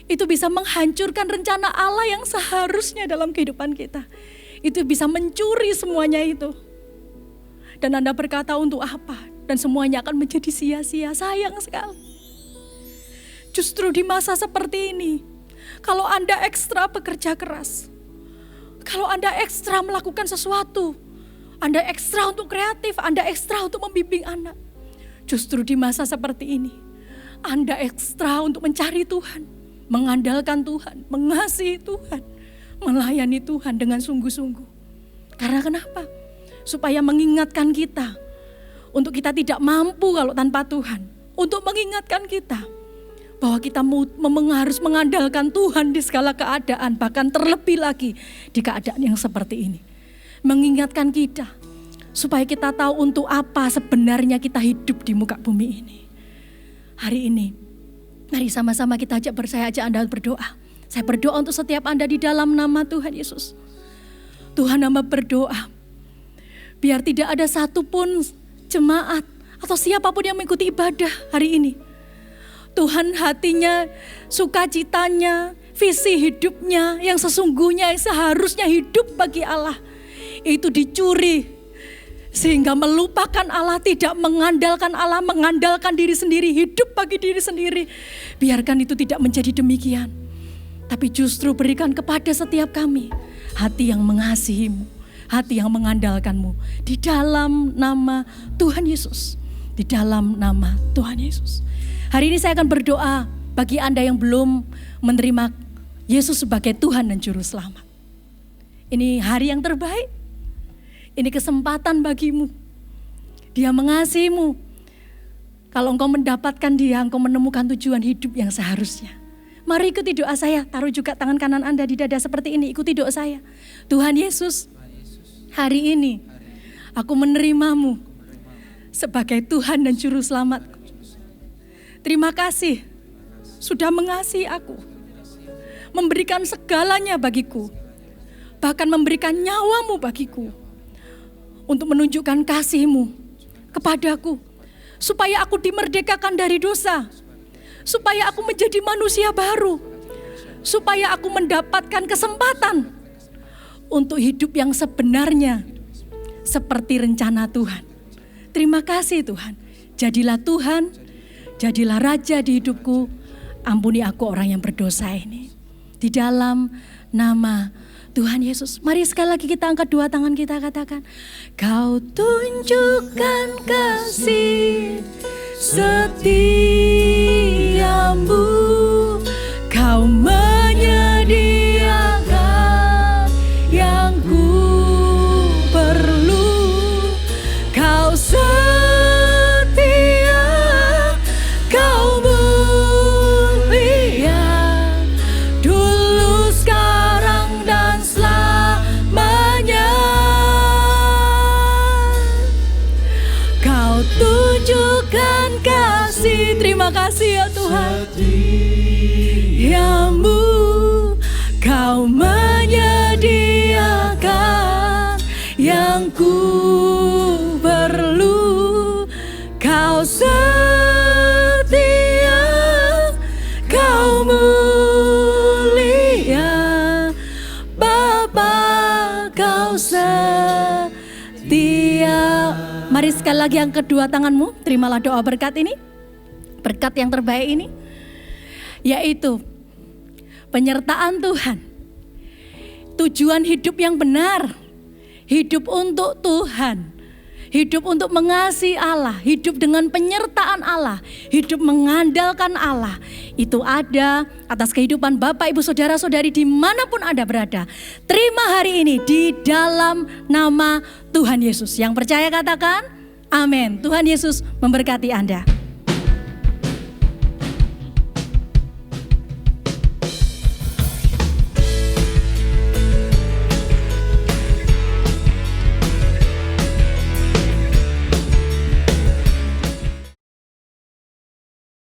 Itu bisa menghancurkan rencana Allah yang seharusnya dalam kehidupan kita. Itu bisa mencuri semuanya itu. Dan Anda berkata untuk apa? Dan semuanya akan menjadi sia-sia. Sayang sekali. Justru di masa seperti ini, kalau Anda ekstra bekerja keras, kalau Anda ekstra melakukan sesuatu, Anda ekstra untuk kreatif, Anda ekstra untuk membimbing anak. Justru di masa seperti ini, Anda ekstra untuk mencari Tuhan, mengandalkan Tuhan, mengasihi Tuhan, melayani Tuhan dengan sungguh-sungguh. Karena kenapa? Supaya mengingatkan kita, untuk kita tidak mampu kalau tanpa Tuhan. Untuk mengingatkan kita, bahwa kita harus mengandalkan Tuhan di segala keadaan, bahkan terlebih lagi di keadaan yang seperti ini. Mengingatkan kita, supaya kita tahu untuk apa sebenarnya kita hidup di muka bumi ini. Hari ini, mari sama-sama kita saya ajak Anda berdoa. Saya berdoa untuk setiap Anda di dalam nama Tuhan Yesus. Tuhan, hamba berdoa, biar tidak ada satupun jemaat atau siapapun yang mengikuti ibadah hari ini. Tuhan, hatinya, sukacitanya, visi hidupnya yang sesungguhnya yang seharusnya hidup bagi Allah, itu dicuri. Sehingga melupakan Allah, tidak mengandalkan Allah, mengandalkan diri sendiri, hidup bagi diri sendiri. Biarkan itu tidak menjadi demikian. Tapi justru berikan kepada setiap kami hati yang mengasihimu, hati yang mengandalkanmu. Di dalam nama Tuhan Yesus. Di dalam nama Tuhan Yesus. Hari ini saya akan berdoa bagi Anda yang belum menerima Yesus sebagai Tuhan dan Juru Selamat. Ini hari yang terbaik. Ini kesempatan bagimu. Dia mengasihimu. Kalau engkau mendapatkan Dia, engkau menemukan tujuan hidup yang seharusnya. Mari ikuti doa saya. Taruh juga tangan kanan Anda di dada seperti ini. Ikuti doa saya. Tuhan Yesus, hari ini aku menerimamu sebagai Tuhan dan Juru Selamatku. Terima kasih sudah mengasihi aku, memberikan segalanya bagiku, bahkan memberikan nyawamu bagiku, untuk menunjukkan kasih-Mu kepadaku, supaya aku dimerdekakan dari dosa, supaya aku menjadi manusia baru, supaya aku mendapatkan kesempatan untuk hidup yang sebenarnya seperti rencana Tuhan. Terima kasih Tuhan, jadilah Tuhan, jadilah Raja di hidupku, ampuni aku orang yang berdosa ini. Di dalam nama Tuhan Yesus. Mari sekali lagi kita angkat dua tangan kita, katakan, Kau tunjukkan kasih setiamu, Kau menyediakan yang ku perlu, Kau setia, Kau mulia, dulu, sekarang, dan selamanya. Kau tunjukkan kasih, terima kasih ya Tuhan, setiamu, Kau menyediakan yang ku perlu, Kau setia, Kau mulia, Bapa, Kau setia. Mari sekali lagi yang kedua tanganmu, terimalah doa berkat ini, berkat yang terbaik ini, yaitu penyertaan Tuhan, tujuan hidup yang benar, hidup untuk Tuhan, hidup untuk mengasihi Allah, hidup dengan penyertaan Allah, hidup mengandalkan Allah. Itu ada atas kehidupan Bapak, Ibu, Saudara-saudari dimanapun Anda berada. Terima hari ini di dalam nama Tuhan Yesus. Yang percaya katakan, amin. Tuhan Yesus memberkati Anda.